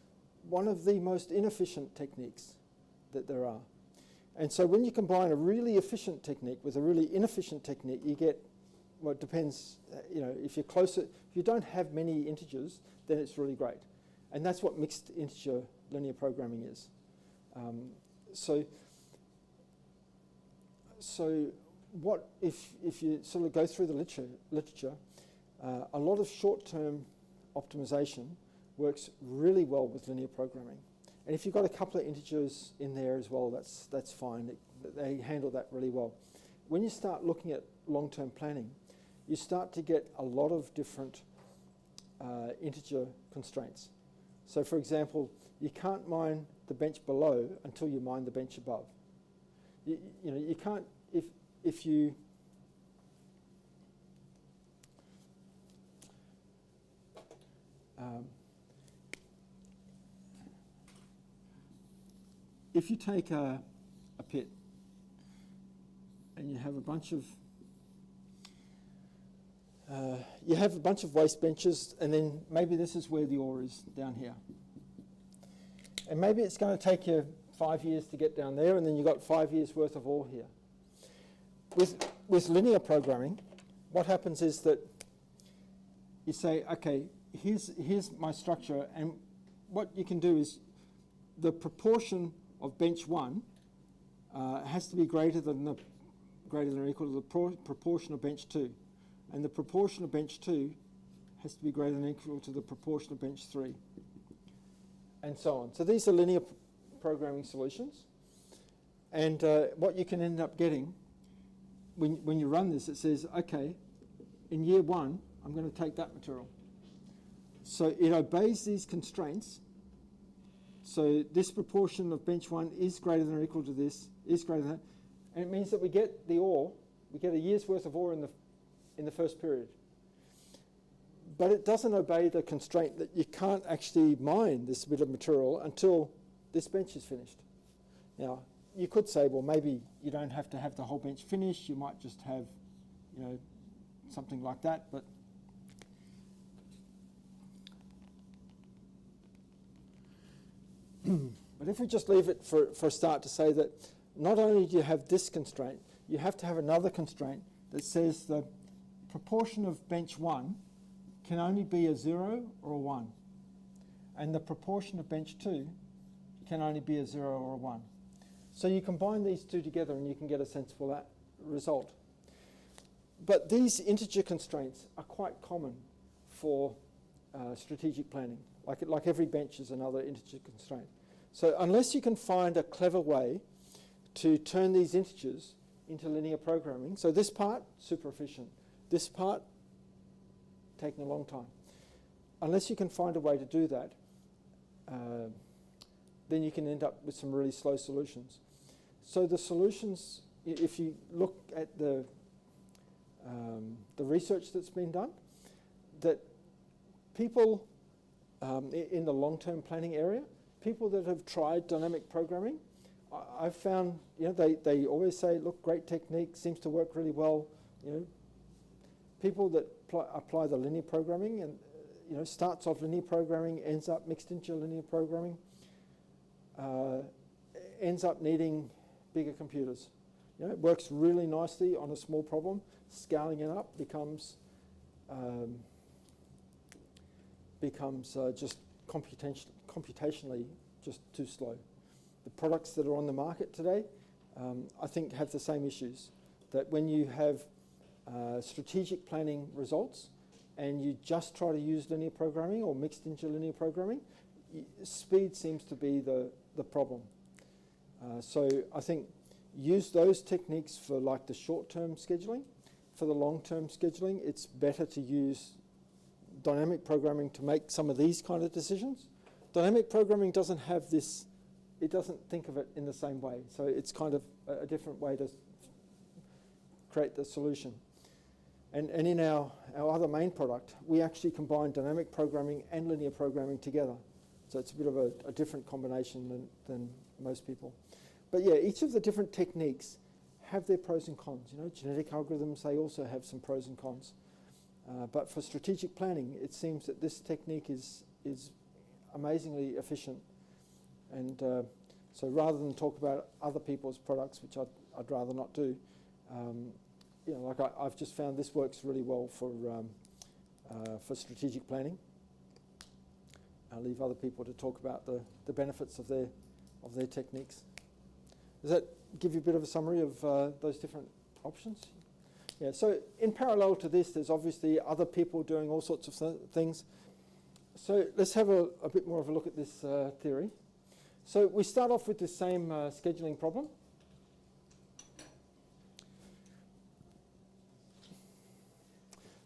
one of the most inefficient techniques that there are. And so when you combine a really efficient technique with a really inefficient technique, you get, well, it depends, if you're closer, if you don't have many integers, then it's really great. And that's what mixed integer linear programming is. So what, if you sort of go through the literature, a lot of short-term optimization works really well with linear programming. And if you've got a couple of integers in there as well, that's fine. They handle that really well. When you start looking at long-term planning, you start to get a lot of different integer constraints. So for example, you can't mine the bench below until you mine the bench above. You can't, if you, if you take a pit and you have a bunch of waste benches, and then maybe this is where the ore is down here. And maybe it's going to take you 5 years to get down there, and then you've got 5 years worth of ore here. With linear programming, what happens is that you say, okay, here's my structure, and what you can do is the proportion of bench 1 has to be greater than or equal to the proportion of bench 2. And the proportion of bench 2 has to be greater than or equal to the proportion of bench 3. And so on. So these are linear programming solutions. And what you can end up getting, when you run this, it says, okay, in year 1, I'm going to take that material. So it obeys these constraints. So this proportion of bench 1 is greater than or equal to this, is greater than that. And it means that we get the ore, we get a year's worth of ore in the first period. But it doesn't obey the constraint that you can't actually mine this bit of material until this bench is finished. Now, you could say, well, maybe you don't have to have the whole bench finished. You might just have, something like that. But if we just leave it for a start to say that not only do you have this constraint, you have to have another constraint that says the proportion of bench 1 can only be a 0 or a 1. And the proportion of bench 2 can only be a 0 or a 1. So you combine these two together and you can get a sensible result. But these integer constraints are quite common for strategic planning. Like every bench is another integer constraint. So unless you can find a clever way to turn these integers into linear programming, so this part, super efficient. This part, taking a long time. Unless you can find a way to do that, then you can end up with some really slow solutions. So the solutions, if you look at the research that's been done, that people in the long-term planning area, people that have tried dynamic programming, I've found, they always say, look, great technique, seems to work really well. People that apply the linear programming and, starts off linear programming, ends up mixed integer linear programming, ends up needing bigger computers. It works really nicely on a small problem. Scaling it up becomes just computationally just too slow. The products that are on the market today, I think, have the same issues. That when you have strategic planning results and you just try to use linear programming or mixed integer linear programming, speed seems to be the problem. So I think use those techniques for like the short-term scheduling. For the long-term scheduling, it's better to use dynamic programming to make some of these kind of decisions. Dynamic programming doesn't have this, it doesn't think of it in the same way. So it's kind of a different way to create the solution. And in our other main product, we actually combine dynamic programming and linear programming together. So it's a bit of a different combination than most people. But yeah, each of the different techniques have their pros and cons. Genetic algorithms, they also have some pros and cons. But for strategic planning, it seems that this technique is amazingly efficient. And so rather than talk about other people's products, which I'd rather not do, I've just found this works really well for strategic planning. I'll leave other people to talk about the benefits of their techniques. Does that give you a bit of a summary of those different options? Yeah, so in parallel to this, there's obviously other people doing all sorts of things. So let's have a bit more of a look at this theory. So we start off with the same scheduling problem.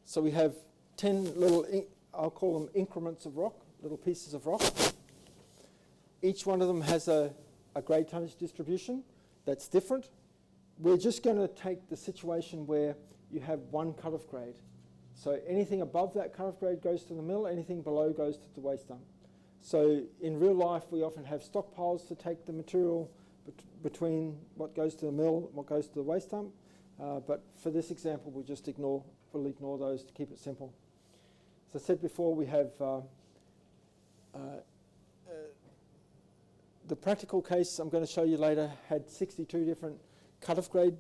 So we have 10 little, I'll call them increments of rock, little pieces of rock. Each one of them has a grade tonnage distribution that's different. We're just going to take the situation where you have one cutoff grade. So anything above that cutoff grade goes to the mill, anything below goes to the waste dump. So in real life, we often have stockpiles to take the material between what goes to the mill and what goes to the waste dump. But for this example, we'll ignore those to keep it simple. As I said before, we have the practical case I'm going to show you later had 62 different cutoff grade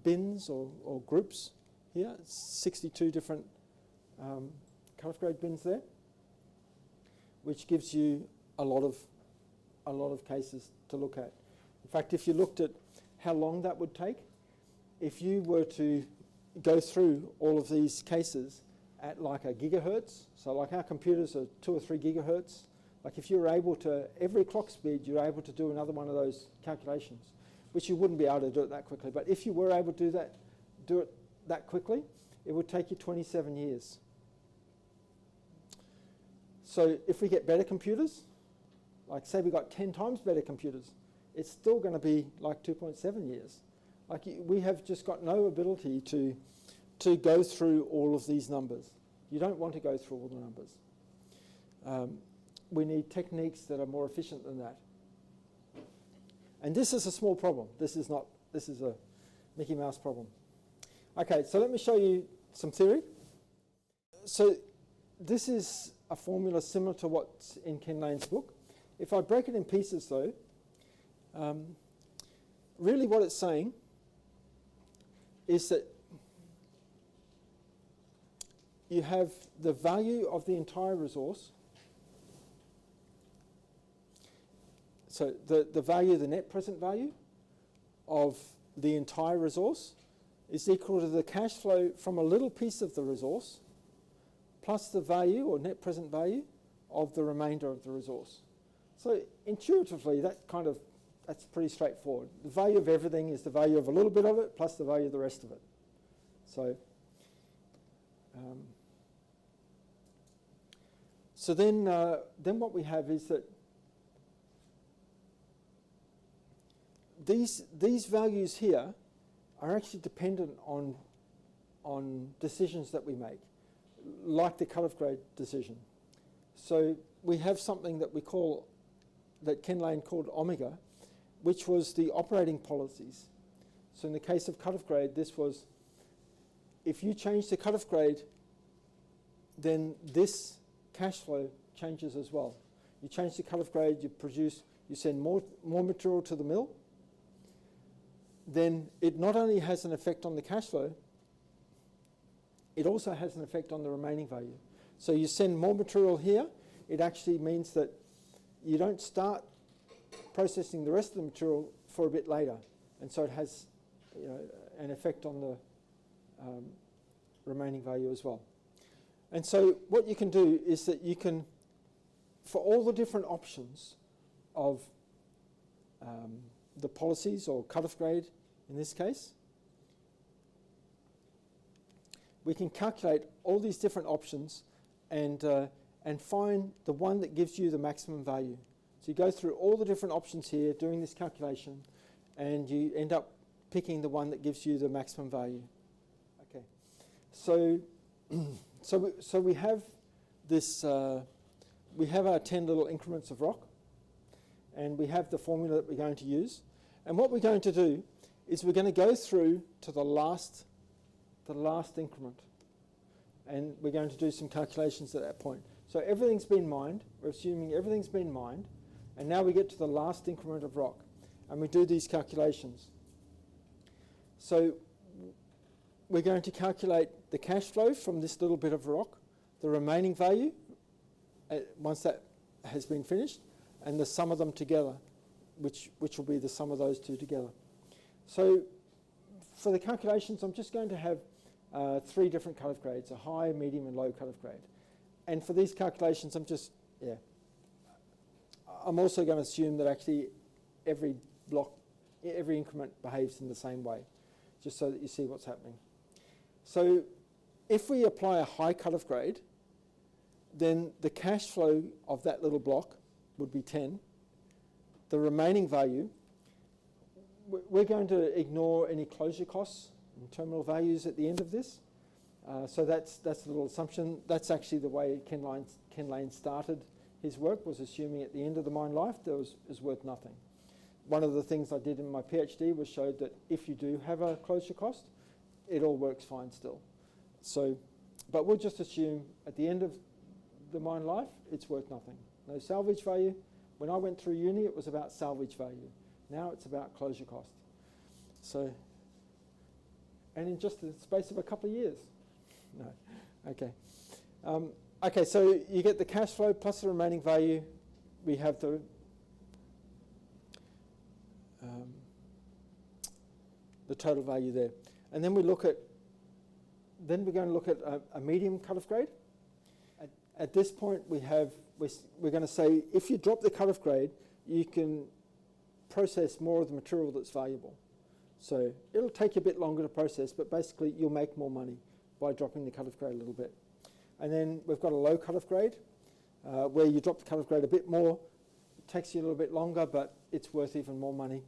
bins or groups here. 62 different cutoff grade bins there, which gives you a lot of cases to look at. In fact, if you looked at how long that would take, if you were to go through all of these cases at like a gigahertz, so like our computers are 2 or 3 gigahertz, like if you were able to, every clock speed, you're able to do another one of those calculations, which you wouldn't be able to do it that quickly. But if you were able to do it that quickly, it would take you 27 years. So if we get better computers, like say we got 10 times better computers, it's still going to be like 2.7 years. Like we have just got no ability to go through all of these numbers. You don't want to go through all the numbers. We need techniques that are more efficient than that. And this is a small problem. This is a Mickey Mouse problem. Okay, so let me show you some theory. So this is a formula similar to what's in Ken Lane's book. If I break it in pieces though, really what it's saying is that you have the value of the entire resource. So the value, the net present value of the entire resource is equal to the cash flow from a little piece of the resource plus the value or net present value of the remainder of the resource. So intuitively, that's pretty straightforward. The value of everything is the value of a little bit of it plus the value of the rest of it. So then what we have is that these values here are actually dependent on decisions that we make, like the cut-off grade decision. So we have something that Ken Lane called omega, which was the operating policies. So in the case of cut-off grade, this was, if you change the cut-off grade, then this cash flow changes as well. You change the cut-off grade, you send more material to the mill, then it not only has an effect on the cash flow, it also has an effect on the remaining value. So you send more material here, it actually means that you don't start processing the rest of the material for a bit later. And so it has an effect on the remaining value as well. And so what you can do is that you can, for all the different options of the policies or cut-off grade in this case, we can calculate all these different options and find the one that gives you the maximum value. So you go through all the different options here doing this calculation and you end up picking the one that gives you the maximum value. Okay, so we have this, we have our 10 little increments of rock and we have the formula that we're going to use. And what we're going to do is we're going to go through to the last increment and we're going to do some calculations at that point. So everything's been mined, we're assuming everything's been mined, and now we get to the last increment of rock and we do these calculations. So we're going to calculate the cash flow from this little bit of rock, the remaining value once that has been finished, and the sum of them together, which will be the sum of those two together. So for the calculations, I'm just going to have 3 different cut-off grades, a high, medium, and low cut-off grade. And for these calculations, I'm also going to assume that actually every increment behaves in the same way, just so that you see what's happening. So if we apply a high cut-off grade, then the cash flow of that little block would be 10. The remaining value, we're going to ignore any closure costs and terminal values at the end of this. So that's a little assumption. That's actually the way Ken Lane started his work, was assuming at the end of the mine life there was worth nothing. One of the things I did in my PhD was showed that if you do have a closure cost, it all works fine still. So, but we'll just assume at the end of the mine life, it's worth nothing. No salvage value. When I went through uni, it was about salvage value. Now it's about closure cost. So, and in just the space of a couple of years. No, okay. Okay, so you get the cash flow plus the remaining value. We have the total value there. And then we're going to look at a medium cut-off grade. At this point, we're going to say if you drop the cut-off grade, you can process more of the material that's valuable. So it'll take you a bit longer to process, but basically you'll make more money by dropping the cut-off grade a little bit. And then we've got a low cut-off grade, where you drop the cut-off grade a bit more. It takes you a little bit longer, but it's worth even more money.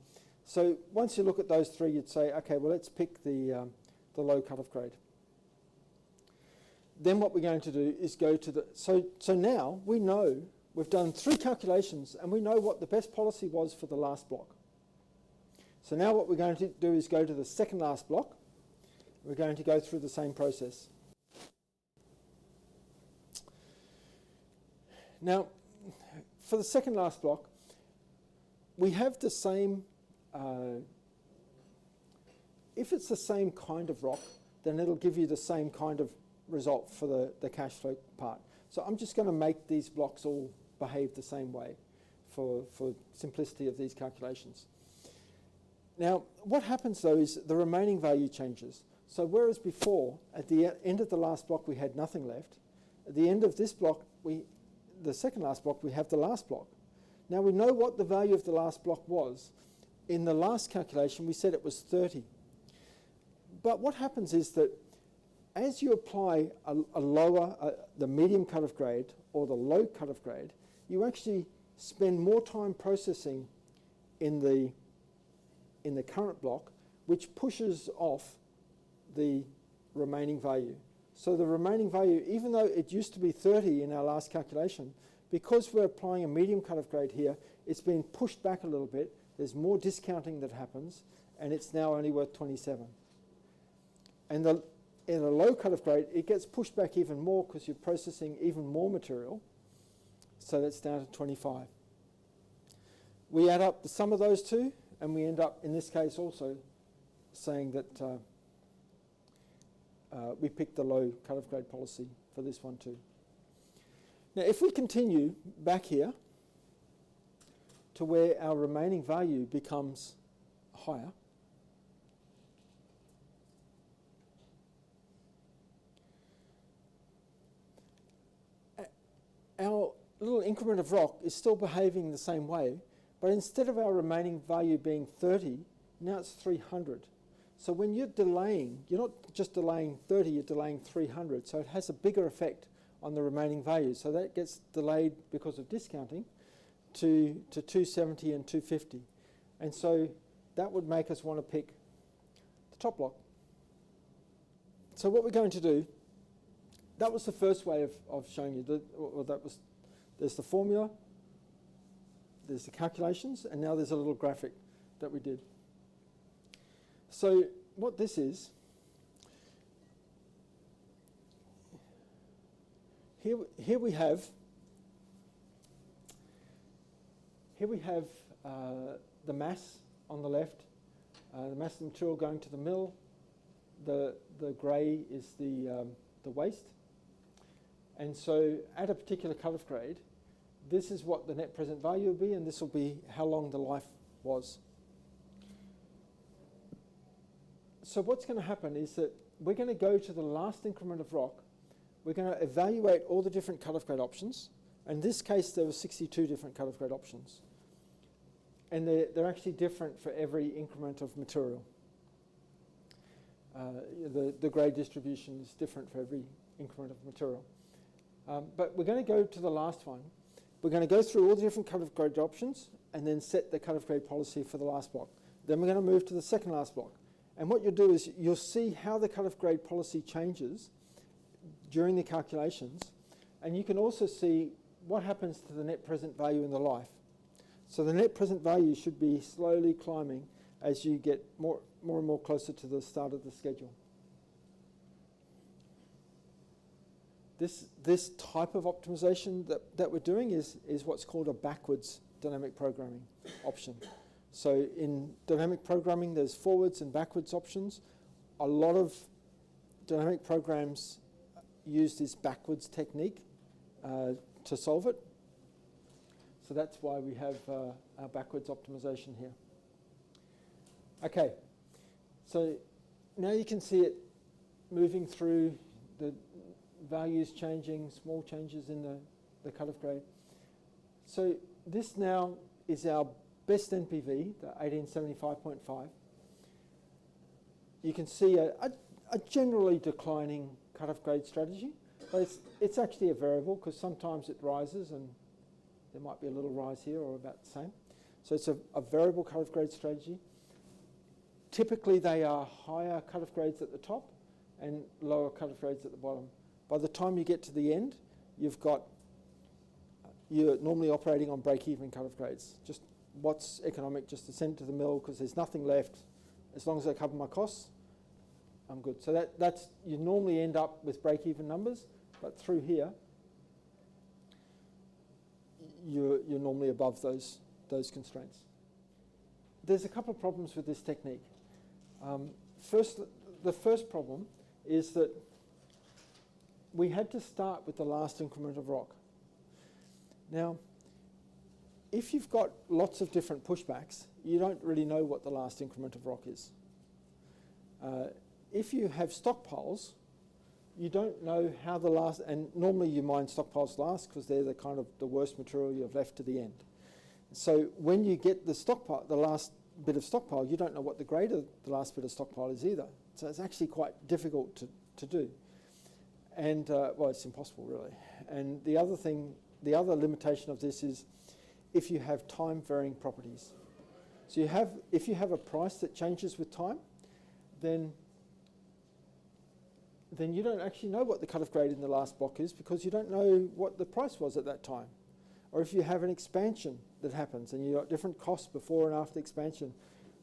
So once you look at those three, you'd say, okay, well, let's pick the low cut-off grade. Then what we're going to do is go to the, so now we know, we've done 3 calculations and we know what the best policy was for the last block. So now what we're going to do is go to the second last block. We're going to go through the same process. Now, for the second last block, we have the same, if it's the same kind of rock, then it'll give you the same kind of result for the cash flow part. So I'm just going to make these blocks all behave the same way for simplicity of these calculations. Now, what happens though is the remaining value changes. So whereas before, at the end of the last block, we had nothing left, at the end of this block, the second last block, we have the last block. Now we know what the value of the last block was. In the last calculation, we said it was 30. But what happens is that as you apply a lower, the medium cut-off grade or the low cut-off grade, you actually spend more time processing in the current block, which pushes off the remaining value. So the remaining value, even though it used to be 30 in our last calculation, because we're applying a medium cut-off grade here, it's been pushed back a little bit. There's more discounting that happens, and it's now only worth 27. And in a low cut-off grade, it gets pushed back even more because you're processing even more material. So that's down to 25. We add up the sum of those two, and we end up, in this case also, saying that we picked the low cut-off grade policy for this one too. Now, if we continue back here to where our remaining value becomes higher, our little increment of rock is still behaving the same way, but instead of our remaining value being 30, now it's 300. So when you're delaying, you're not just delaying 30, you're delaying 300. So it has a bigger effect on the remaining value. So that gets delayed because of discounting to 270 and 250. And so that would make us want to pick the top block. So what we're going to do, that was the first way of showing you. There's the formula, there's the calculations, and now there's a little graphic that we did. So what this is, here we have the mass on the left, the mass of the material going to the mill. The grey is the waste. And so at a particular cut-off grade, this is what the net present value will be, and this will be how long the life was. So what's going to happen is that we're going to go to the last increment of rock. We're going to evaluate all the different cut-off grade options. In this case, there were 62 different cut-off grade options. And they're actually different for every increment of material. The grade distribution is different for every increment of material. But we're going to go to the last one. We're going to go through all the different cut-off grade options and then set the cut-off grade policy for the last block. Then we're going to move to the second last block. And what you'll do is you'll see how the cut-off grade policy changes during the calculations. And you can also see what happens to the net present value in the life. So the net present value should be slowly climbing as you get more and more closer to the start of the schedule. This type of optimization that we're doing is what's called a backwards dynamic programming option. So in dynamic programming, there's forwards and backwards options. A lot of dynamic programs use this backwards technique to solve it. So that's why we have our backwards optimization here. Okay, so now you can see it moving through the values changing, small changes in the cut-off grade. So this now is our best NPV, the 1875.5, you can see a generally declining cut-off grade strategy, but it's actually a variable because sometimes it rises and there might be a little rise here or about the same. So it's a variable cut-off grade strategy. Typically they are higher cut-off grades at the top and lower cut-off grades at the bottom. By the time you get to the end, you're normally operating on break-even cut-off grades. Just what's economic, just to send to the mill because there's nothing left. As long as I cover my costs, I'm good. So that's you normally end up with break-even numbers, but through here, you're normally above those constraints. There's a couple of problems with this technique. The first problem is that we had to start with the last increment of rock. Now, if you've got lots of different pushbacks, you don't really know what the last increment of rock is. If you have stockpiles, you don't know how the last, and normally you mine stockpiles last because they're the kind of the worst material you've left to the end. So when you get the stockpile, the last bit of stockpile, you don't know what the grade of the last bit of stockpile is either. So it's actually quite difficult to do. And, well, it's impossible really. And the other limitation of this is if you have time varying properties. So if you have a price that changes with time, then you don't actually know what the cut-off grade in the last block is because you don't know what the price was at that time. Or if you have an expansion that happens and you've got different costs before and after the expansion,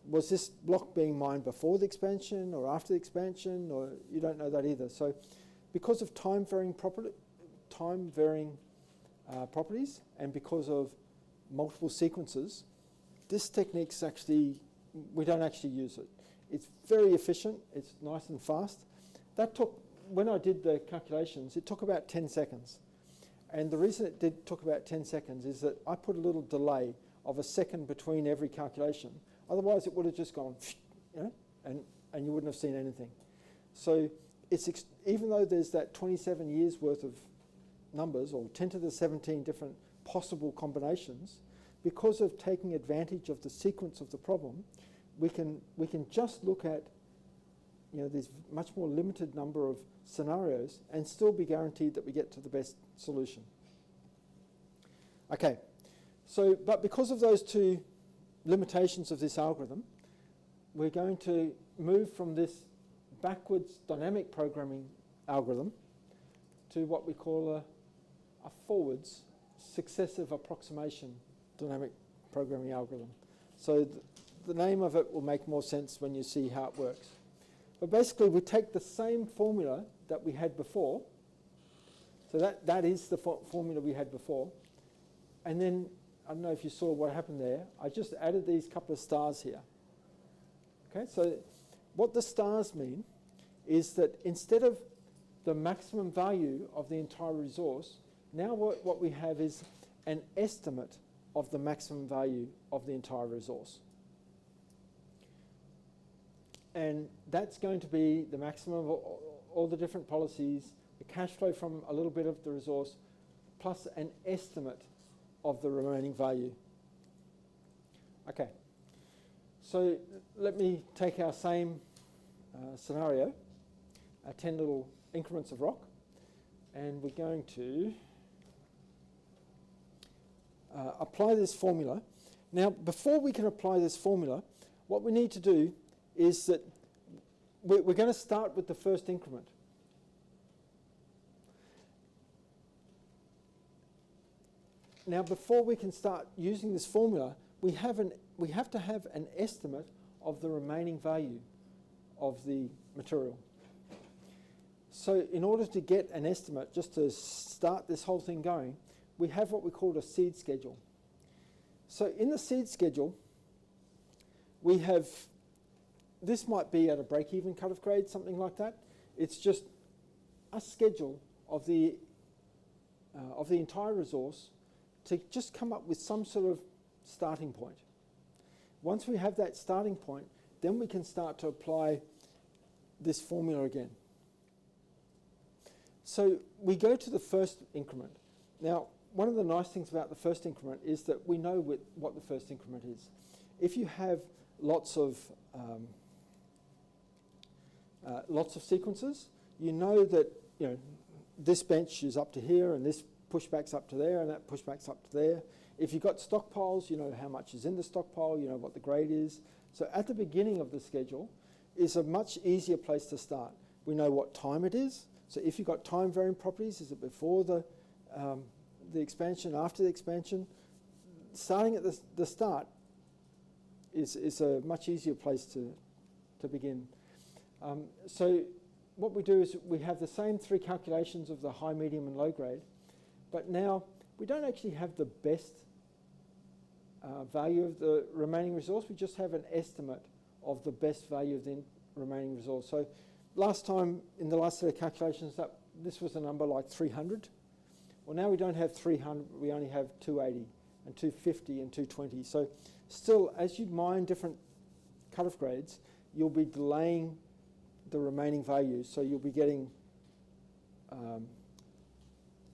was this block being mined before the expansion or after the expansion, or you don't know that either. So because of time varying properties and because of multiple sequences, this technique's actually, we don't actually use it. It's very efficient, it's nice and fast. That took, when I did the calculations, it took about 10 seconds. And the reason it took about 10 seconds is that I put a little delay of a second between every calculation. Otherwise it would have just gone, you know, and you wouldn't have seen anything. So it's even though there's that 27 years worth of numbers, or 10 to the 17 different possible combinations, because of taking advantage of the sequence of the problem, we can just look at, you know, this much more limited number of scenarios and still be guaranteed that we get to the best solution. Okay, so, but because of those two limitations of this algorithm, we're going to move from this backwards dynamic programming algorithm to what we call a forwards successive approximation dynamic programming algorithm. So the name of it will make more sense when you see how it works. But basically we take the same formula that we had before, so that is the formula we had before, and then, I don't know if you saw what happened there, I just added these couple of stars here. Okay, so what the stars mean is that instead of the maximum value of the entire resource, now what we have is an estimate of the maximum value of the entire resource. And that's going to be the maximum of all the different policies, the cash flow from a little bit of the resource, plus an estimate of the remaining value. Okay, so let me take our same scenario, our 10 little increments of rock, and we're going to apply this formula. Now, before we can apply this formula, what we need to do is that we're going to start with the first increment. Now, before we can start using this formula, we have to have an estimate of the remaining value of the material. So in order to get an estimate, just to start this whole thing going, we have what we call a seed schedule. So in the seed schedule, we have, this might be at a break-even cut-off grade, something like that. It's just a schedule of the entire resource to just come up with some sort of starting point. Once we have that starting point, then we can start to apply this formula again. So we go to the first increment. Now, one of the nice things about the first increment is that we know what the first increment is. If you have lots of sequences, you know that this bench is up to here, and this pushback's up to there, and that pushback's up to there. If you've got stockpiles, you know how much is in the stockpile, you know what the grade is. So at the beginning of the schedule is a much easier place to start. We know what time it is. So if you've got time varying properties, is it before the expansion, after the expansion? Starting at the start is a much easier place to begin. So what we do is we have the same three calculations of the high, medium, and low grade, but now we don't actually have the best value of the remaining resource. We just have an estimate of the best value of the remaining resource. So last time, in the last set of calculations, this was a number like 300. Well, now we don't have 300, we only have 280 and 250 and 220. So still, as you mine different cutoff grades, you'll be delaying the remaining values. So you'll be getting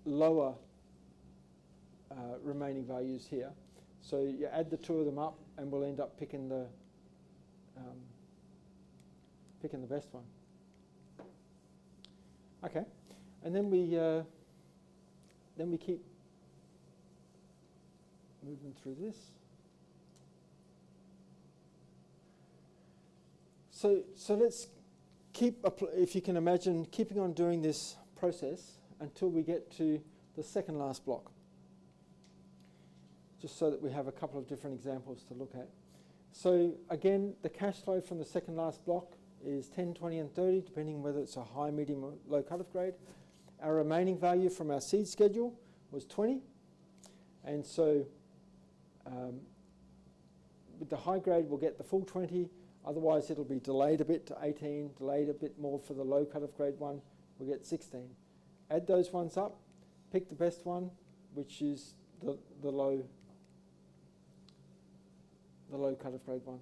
lower remaining values here. So you add the two of them up, and we'll end up picking the best one. Okay, and then we keep moving through this. So let's keep, if you can imagine, keeping on doing this process until we get to the second last block, just so that we have a couple of different examples to look at. So again, the cash flow from the second last block is 10, 20, and 30, depending whether it's a high, medium, or low cutoff grade. Our remaining value from our seed schedule was 20, and so with the high grade we'll get the full 20, otherwise it'll be delayed a bit to 18, delayed a bit more for the low cutoff grade one, we'll get 16. Add those ones up, pick the best one, which is the low cutoff grade one.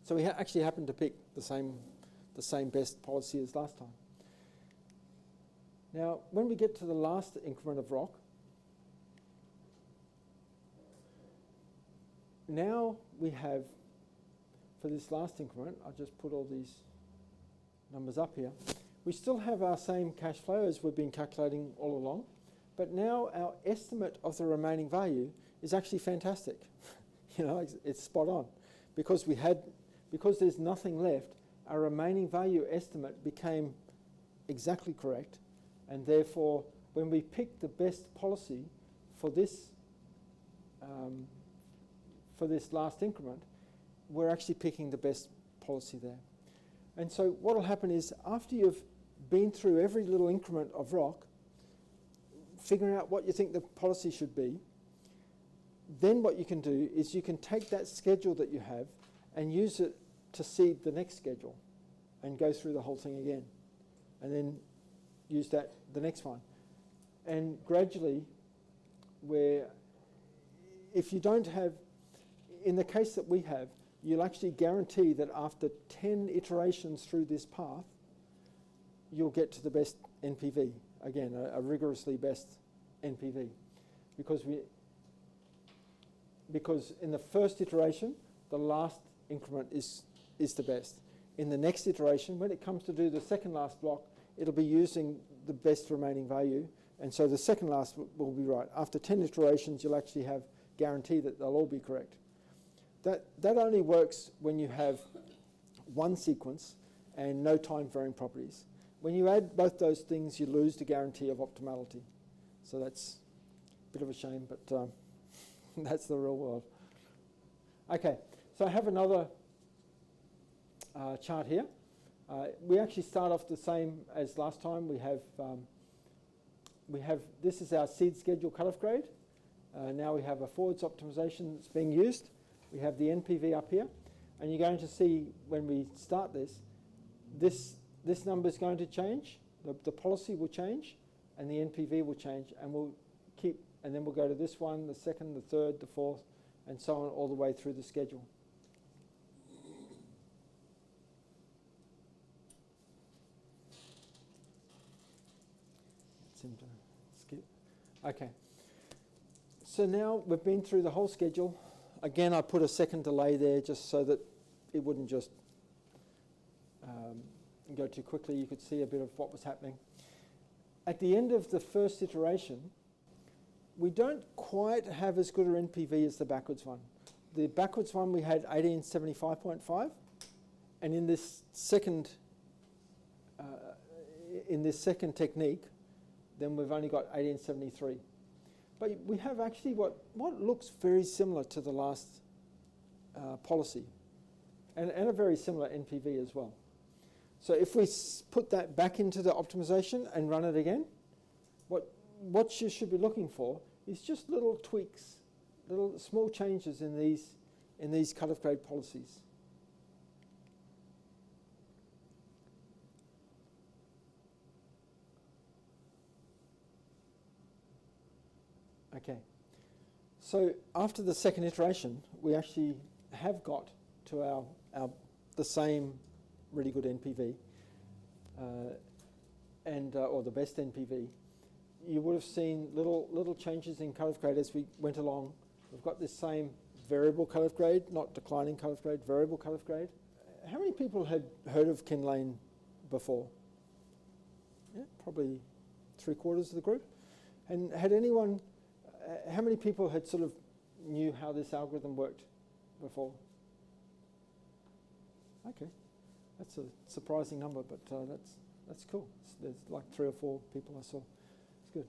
So we actually happened to pick the same best policy as last time. Now, when we get to the last increment of rock, now we have, for this last increment, I'll just put all these numbers up here, we still have our same cash flow as we've been calculating all along, but now our estimate of the remaining value is actually fantastic. It's spot on. Because there's nothing left, our remaining value estimate became exactly correct, and therefore when we pick the best policy for this last increment, we're actually picking the best policy there. And so what will happen is, after you've been through every little increment of rock, figuring out what you think the policy should be, then what you can do is you can take that schedule that you have and use it to seed the next schedule and go through the whole thing again, and then use the next one. And gradually, if you don't have, in the case that we have, you'll actually guarantee that after 10 iterations through this path, you'll get to the best NPV. Again, a rigorously best NPV. Because in the first iteration, the last increment is the best. In the next iteration, when it comes to do the second last block, it'll be using the best remaining value, and so the second last will be right. After 10 iterations, you'll actually have guarantee that they'll all be correct. That only works when you have one sequence and no time varying properties. When you add both those things, you lose the guarantee of optimality. So that's a bit of a shame, but that's the real world. Okay, so I have another chart here. We actually start off the same as last time. We have this is our seed schedule cutoff grade. Now we have a forwards optimization that's being used. We have the NPV up here, and you're going to see when we start this number is going to change. The policy will change, and the NPV will change, and we'll keep. And then we'll go to this one, the second, the third, the fourth, and so on all the way through the schedule. Seem to skip. Okay. So now we've been through the whole schedule. Again, I put a second delay there just so that it wouldn't just go too quickly. You could see a bit of what was happening. At the end of the first iteration, we don't quite have as good an NPV as the backwards one. The backwards one we had 1875.5, and in this second technique, then we've only got 1873. But we have actually what looks very similar to the last policy, and a very similar NPV as well. So if we put that back into the optimization and run it again, what you should be looking for is just little tweaks, little small changes in these cut-off grade policies. Okay, so after the second iteration, we actually have got to the same really good NPV, or the best NPV. You would have seen little changes in cut-off grade as we went along. We've got this same variable cut-off grade, not declining cut-off grade, variable cut-off grade. How many people had heard of Kinlane before? Yeah, probably 3/4 of the group. And had anyone, how many people had sort of knew how this algorithm worked before? Okay, that's a surprising number, but that's cool. There's like 3 or 4 people I saw. It's good.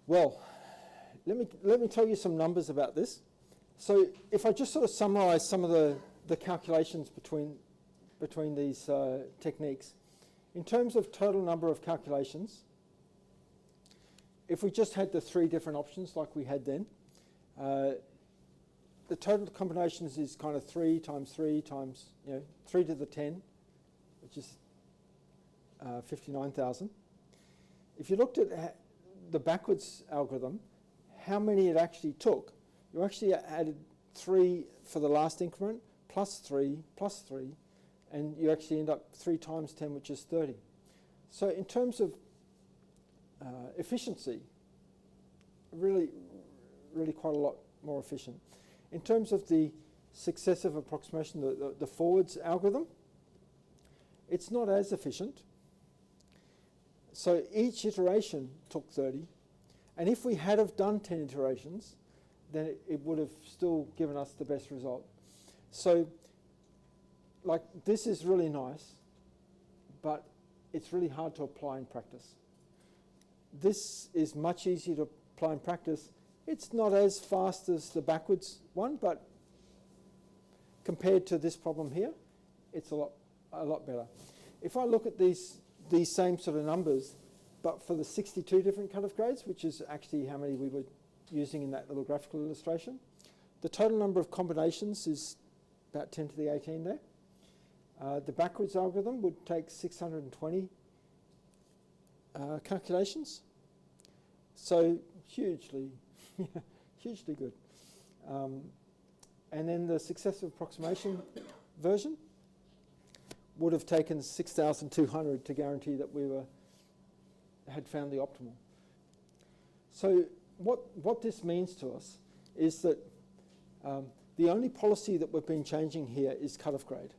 Well, let me tell you some numbers about this. So if I just sort of summarize some of the calculations between these techniques, in terms of total number of calculations, if we just had the 3 different options like we had then, the total combinations is kind of 3 times 3 times, 3 to the 10, which is 59,000. If you looked at the backwards algorithm, how many it actually took, you actually added 3 for the last increment, plus 3, and you actually end up 3 times 10, which is 30. So in terms of efficiency, really quite a lot more efficient. In terms of the successive approximation, the forwards algorithm, it's not as efficient. So each iteration took 30, and if we had have done 10 iterations, then it would have still given us the best result. So, like, this is really nice, but it's really hard to apply in practice. This is much easier to apply in practice. It's not as fast as the backwards one, but compared to this problem here, it's a lot better. If I look at these same sort of numbers, but for the 62 different cut-off grades, which is actually how many we were using in that little graphical illustration, the total number of combinations is about 10 to the 18 there. The backwards algorithm would take 620 calculations, so hugely good. And then the successive approximation version would have taken 6,200 to guarantee that we had found the optimal. So what this means to us is that the only policy that we've been changing here is cut-off grade.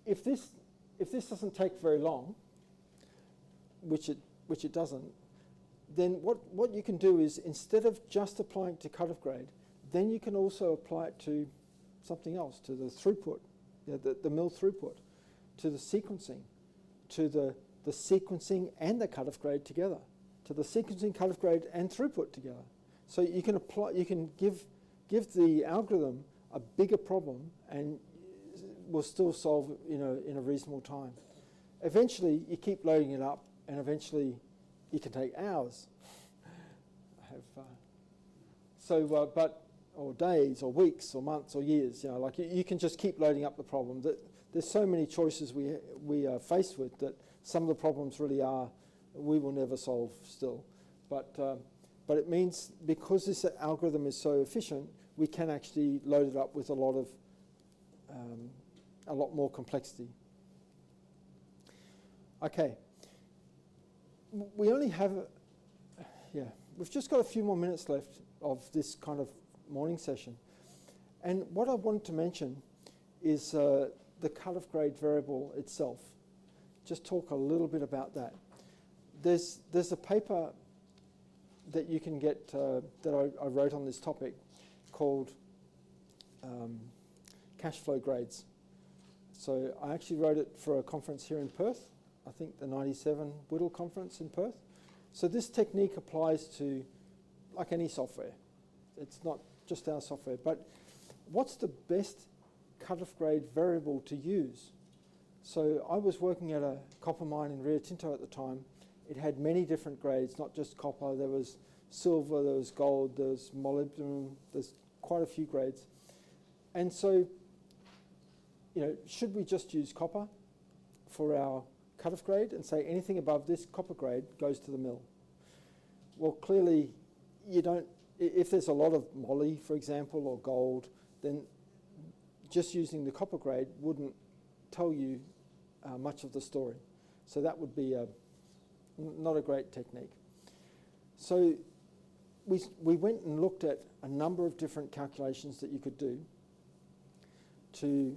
If this doesn't take very long, which it doesn't, then what you can do is, instead of just applying it to cut-off grade, then you can also apply it to something else, to the throughput, the mill throughput, to the sequencing, to the sequencing and the cut-off grade together, to the sequencing, cut-off grade and throughput together. So you can give the algorithm a bigger problem and will still solve in a reasonable time. Eventually, you keep loading it up, and eventually, it can take hours. Or days, or weeks, or months, or years. Like you can just keep loading up the problem. There's so many choices we are faced with that some of the problems really we will never solve still. But it means, because this algorithm is so efficient, we can actually load it up with a lot more complexity. Okay. We only have, we've just got a few more minutes left of this kind of morning session. And what I wanted to mention is the cut-off grade variable itself. Just talk a little bit about that. There's a paper that you can get that I wrote on this topic called Cash Flow Grades. So I actually wrote it for a conference here in Perth, I think the 97 Whittle conference in Perth. So this technique applies to like any software. It's not just our software, but what's the best cut-off grade variable to use? So I was working at a copper mine in Rio Tinto at the time. It had many different grades, not just copper. There was silver, there was gold, there was molybdenum, there's quite a few grades. And so, you know, should we just use copper for our cut-off grade and say anything above this copper grade goes to the mill? Well, clearly you don't. If there's a lot of moly, for example, or gold, then just using the copper grade wouldn't tell you much of the story. So that would be not a great technique. So we went and looked at a number of different calculations that you could do to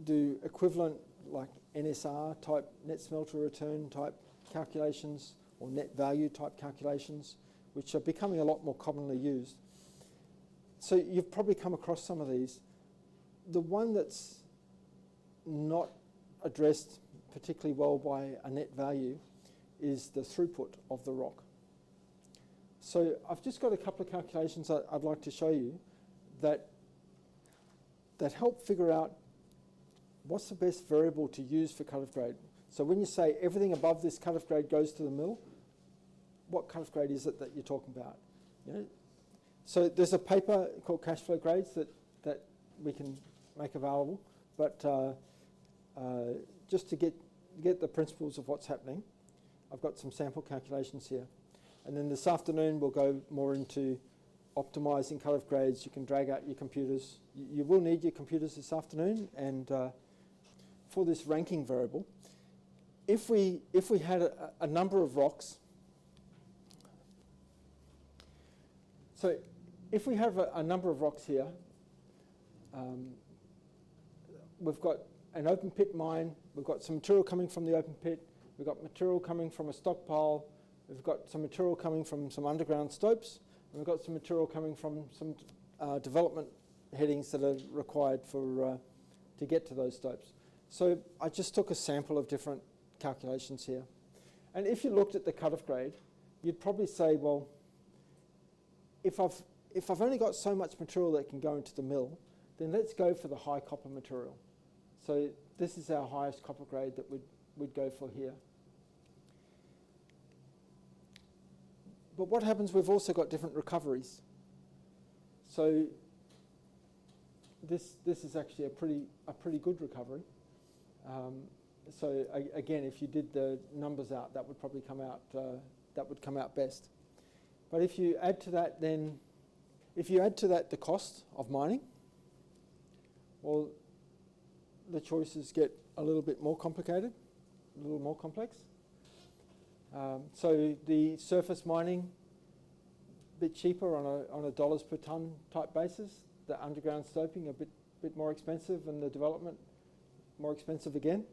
do equivalent like NSR type, net smelter return type calculations, or net value type calculations, which are becoming a lot more commonly used. So you've probably come across some of these. The one that's not addressed particularly well by a net value is the throughput of the rock. So I've just got a couple of calculations I'd like to show you that help figure out what's the best variable to use for cut-off grade. So when you say everything above this cut-off grade goes to the mill, what cut-off grade is it that you're talking about? You know? So there's a paper called Cash Flow Grades that we can make available, but just to get the principles of what's happening, I've got some sample calculations here. And then this afternoon we'll go more into optimizing cut-off grades. You can drag out your computers. You will need your computers this afternoon, and for this ranking variable, if we had a number of rocks, so if we have a number of rocks here, we've got an open pit mine, we've got some material coming from the open pit, we've got material coming from a stockpile, we've got some material coming from some underground stopes, and we've got some material coming from some development headings that are required for to get to those stopes. So I just took a sample of different calculations here. And if you looked at the cut-off grade, you'd probably say, well, if I've only got so much material that can go into the mill, then let's go for the high copper material. So this is our highest copper grade that we'd go for here. But what happens, we've also got different recoveries. So this is actually a pretty good recovery. So again, if you did the numbers out, that would probably come out best. But if you add to that the cost of mining, well, the choices get a little bit more complicated, a little more complex. So the surface mining, a bit cheaper on a dollars per tonne type basis. The underground stoping a bit more expensive, and the development more expensive again.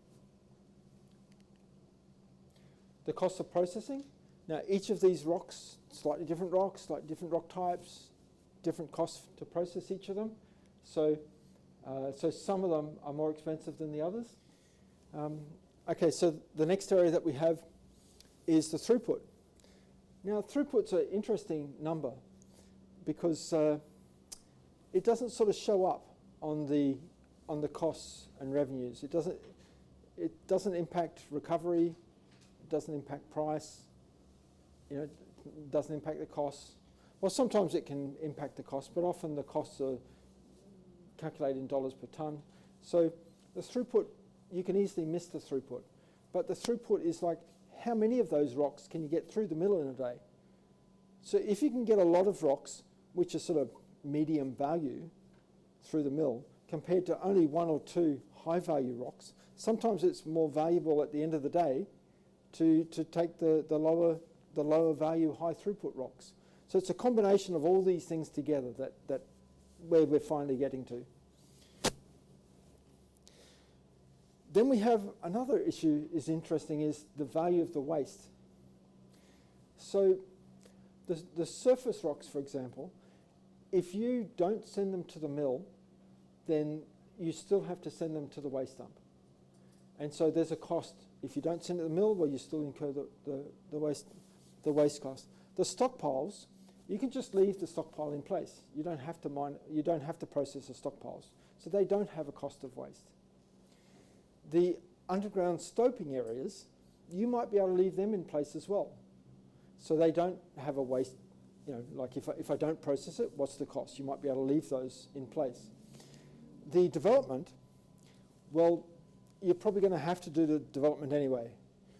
The cost of processing. Now each of these rocks, slightly different rock types, different costs to process each of them. So some of them are more expensive than the others. Okay, so the next area that we have is the throughput. Now throughput's an interesting number because it doesn't sort of show up on the costs and revenues. It doesn't impact recovery. It doesn't impact price. You know, it doesn't impact the costs. Well, sometimes it can impact the cost, but often the costs are calculated in dollars per tonne. So the throughput, you can easily miss the throughput. But the throughput is like, how many of those rocks can you get through the mill in a day? So if you can get a lot of rocks, which are sort of medium value, through the mill, compared to only one or two high value rocks, sometimes it's more valuable at the end of the day to take the lower value high throughput rocks. So it's a combination of all these things together that where we're finally getting to. Then we have another issue is interesting, is the value of the waste. So the surface rocks, for example, if you don't send them to the mill, then you still have to send them to the waste dump. And so there's a cost. If you don't send it to the mill, well, you still incur the waste cost. The stockpiles, you can just leave the stockpile in place. You don't have to mine, you don't have to process the stockpiles. So they don't have a cost of waste. The underground stoping areas, you might be able to leave them in place as well. So they don't have a waste, you know, like if I don't process it, what's the cost? You might be able to leave those in place. The development, well, you're probably going to have to do the development anyway.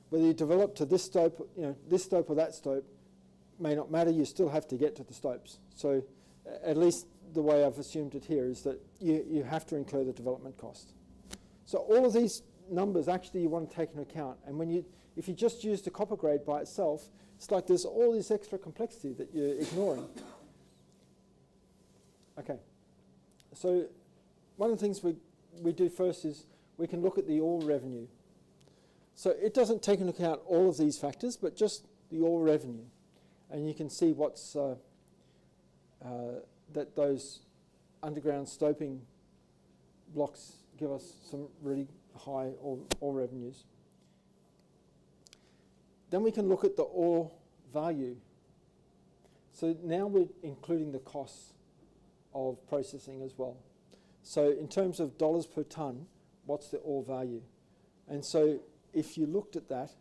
Whether you develop to this stope, you know, this stope or that stope may not matter, you still have to get to the stopes. So at least the way I've assumed it here is that you have to incur the development cost. So all of these numbers actually you want to take into account. And if you just use the copper grade by itself, it's like there's all this extra complexity that you're ignoring. Okay, so one of the things we do first is we can look at the ore revenue. So it doesn't take into account all of these factors, but just the ore revenue. And you can see what's that those underground stoping blocks give us some really high ore revenues. Then we can look at the ore value. So now we're including the costs of processing as well. So in terms of dollars per tonne, what's the ore value? And so if you looked at that,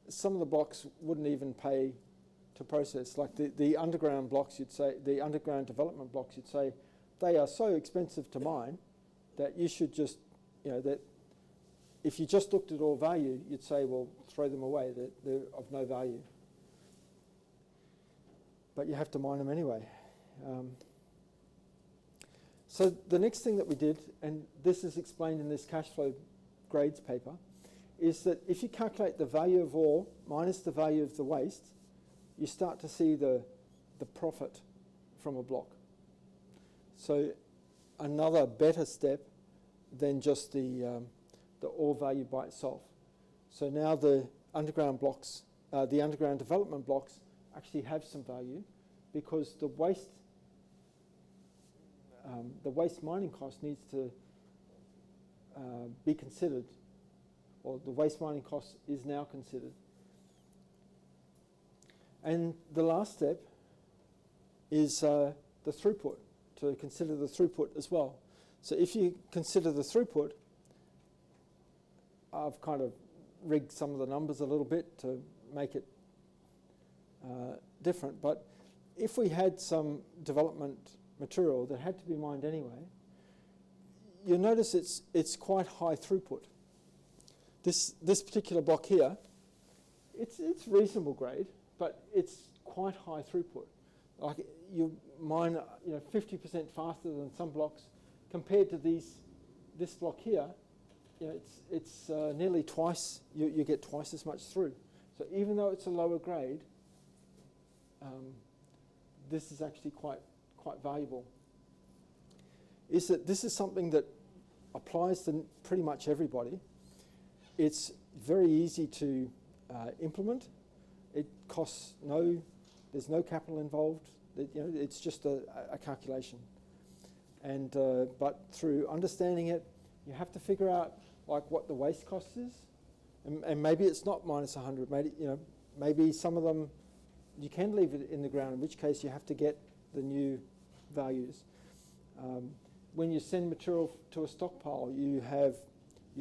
some of the blocks wouldn't even pay to process. Like the underground blocks, you'd say, the underground development blocks, you'd say, they are so expensive to mine that you should just, you know, that if you just looked at ore value, you'd say, well, throw them away, they're of no value. But you have to mine them anyway. So the next thing that we did, and this is explained in this cash flow grades paper, is that if you calculate the value of ore minus the value of the waste, you start to see the profit from a block. So another better step than just the ore value by itself. So now the underground blocks, the underground development blocks actually have some value because the waste mining cost needs to be considered, or the waste mining cost is now considered. And the last step is the throughput, to consider the throughput as well. So if you consider the throughput, I've kind of rigged some of the numbers a little bit to make it different, but if we had some development material that had to be mined anyway, you'll notice it's quite high throughput. This particular block here, it's reasonable grade, but it's quite high throughput. Like you mine, 50% faster than some blocks compared to this block here. It's nearly twice. You get twice as much through. So even though it's a lower grade, this is actually quite valuable. Is that this is something that applies to pretty much everybody. It's very easy to implement. It costs there's no capital involved. It's just a calculation. And but through understanding it, you have to figure out like what the waste cost is, and maybe it's not minus 100. Maybe some of them you can leave it in the ground, in which case you have to get the new values. When you send material to a stockpile,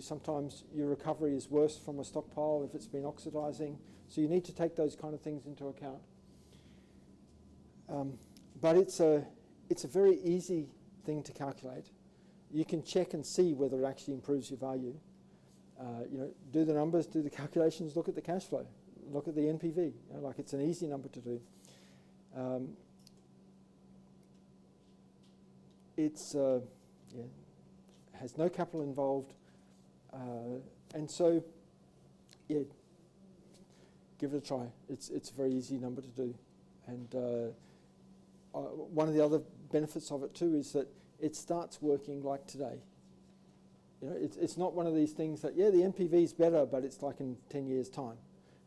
sometimes your recovery is worse from a stockpile if it's been oxidizing. So you need to take those kind of things into account. But it's a very easy thing to calculate. You can check and see whether it actually improves your value. Do the numbers, do the calculations, look at the cash flow, look at the NPV. Like it's an easy number to do. Has no capital involved, and so give it a try. It's a very easy number to do. And one of the other benefits of it too is that it starts working like today. You know, it's not one of these things that, yeah, the NPV is better, but it's like in 10 years' time.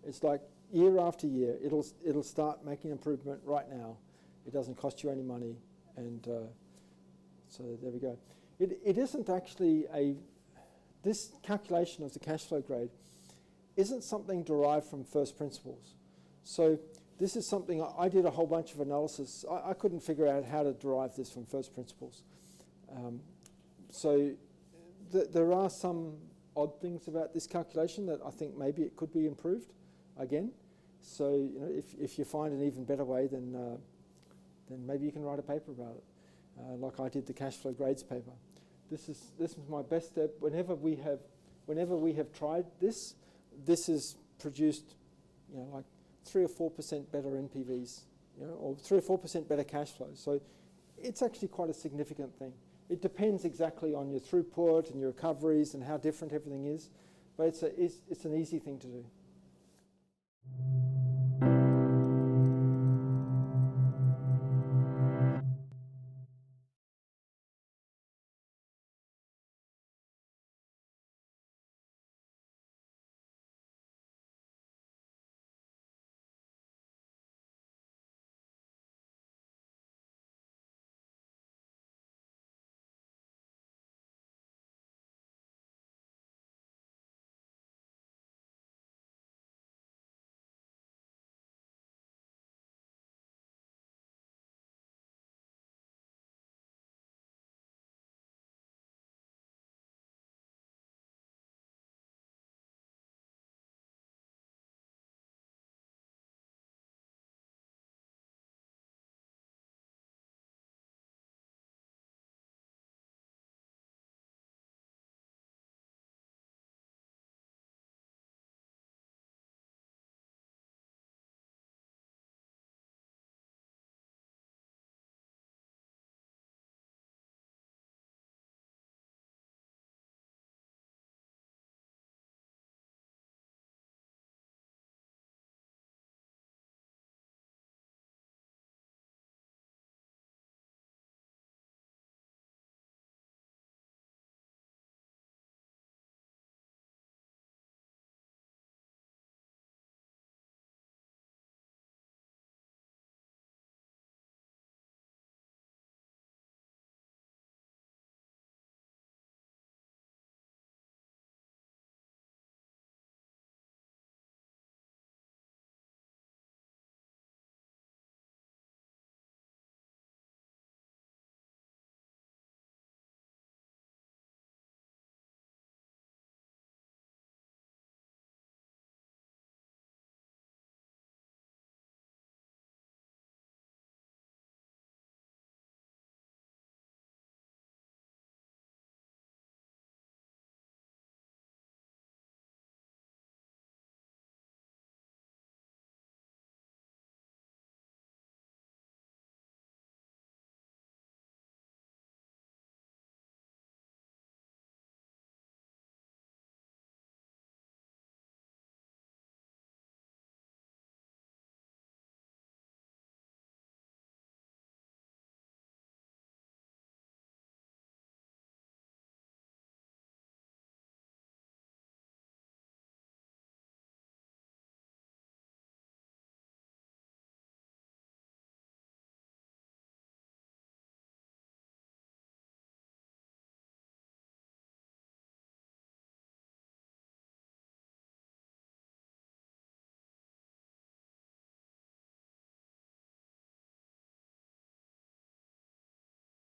It's like year after year, it'll start making improvement right now. It doesn't cost you any money, and so there we go. It isn't actually this calculation of the cash flow grade isn't something derived from first principles. So this is something, I did a whole bunch of analysis. I couldn't figure out how to derive this from first principles. So there are some odd things about this calculation that I think maybe it could be improved again. So you know, if you find an even better way, then maybe you can write a paper about it, like I did the cash flow grades paper. This is my best step. Whenever we have tried this, this has produced, you know, like 3 or 4% better NPVs, you know, or 3 or 4% better cash flow. So it's actually quite a significant thing. It depends exactly on your throughput and your recoveries and how different everything is, but it's an easy thing to do.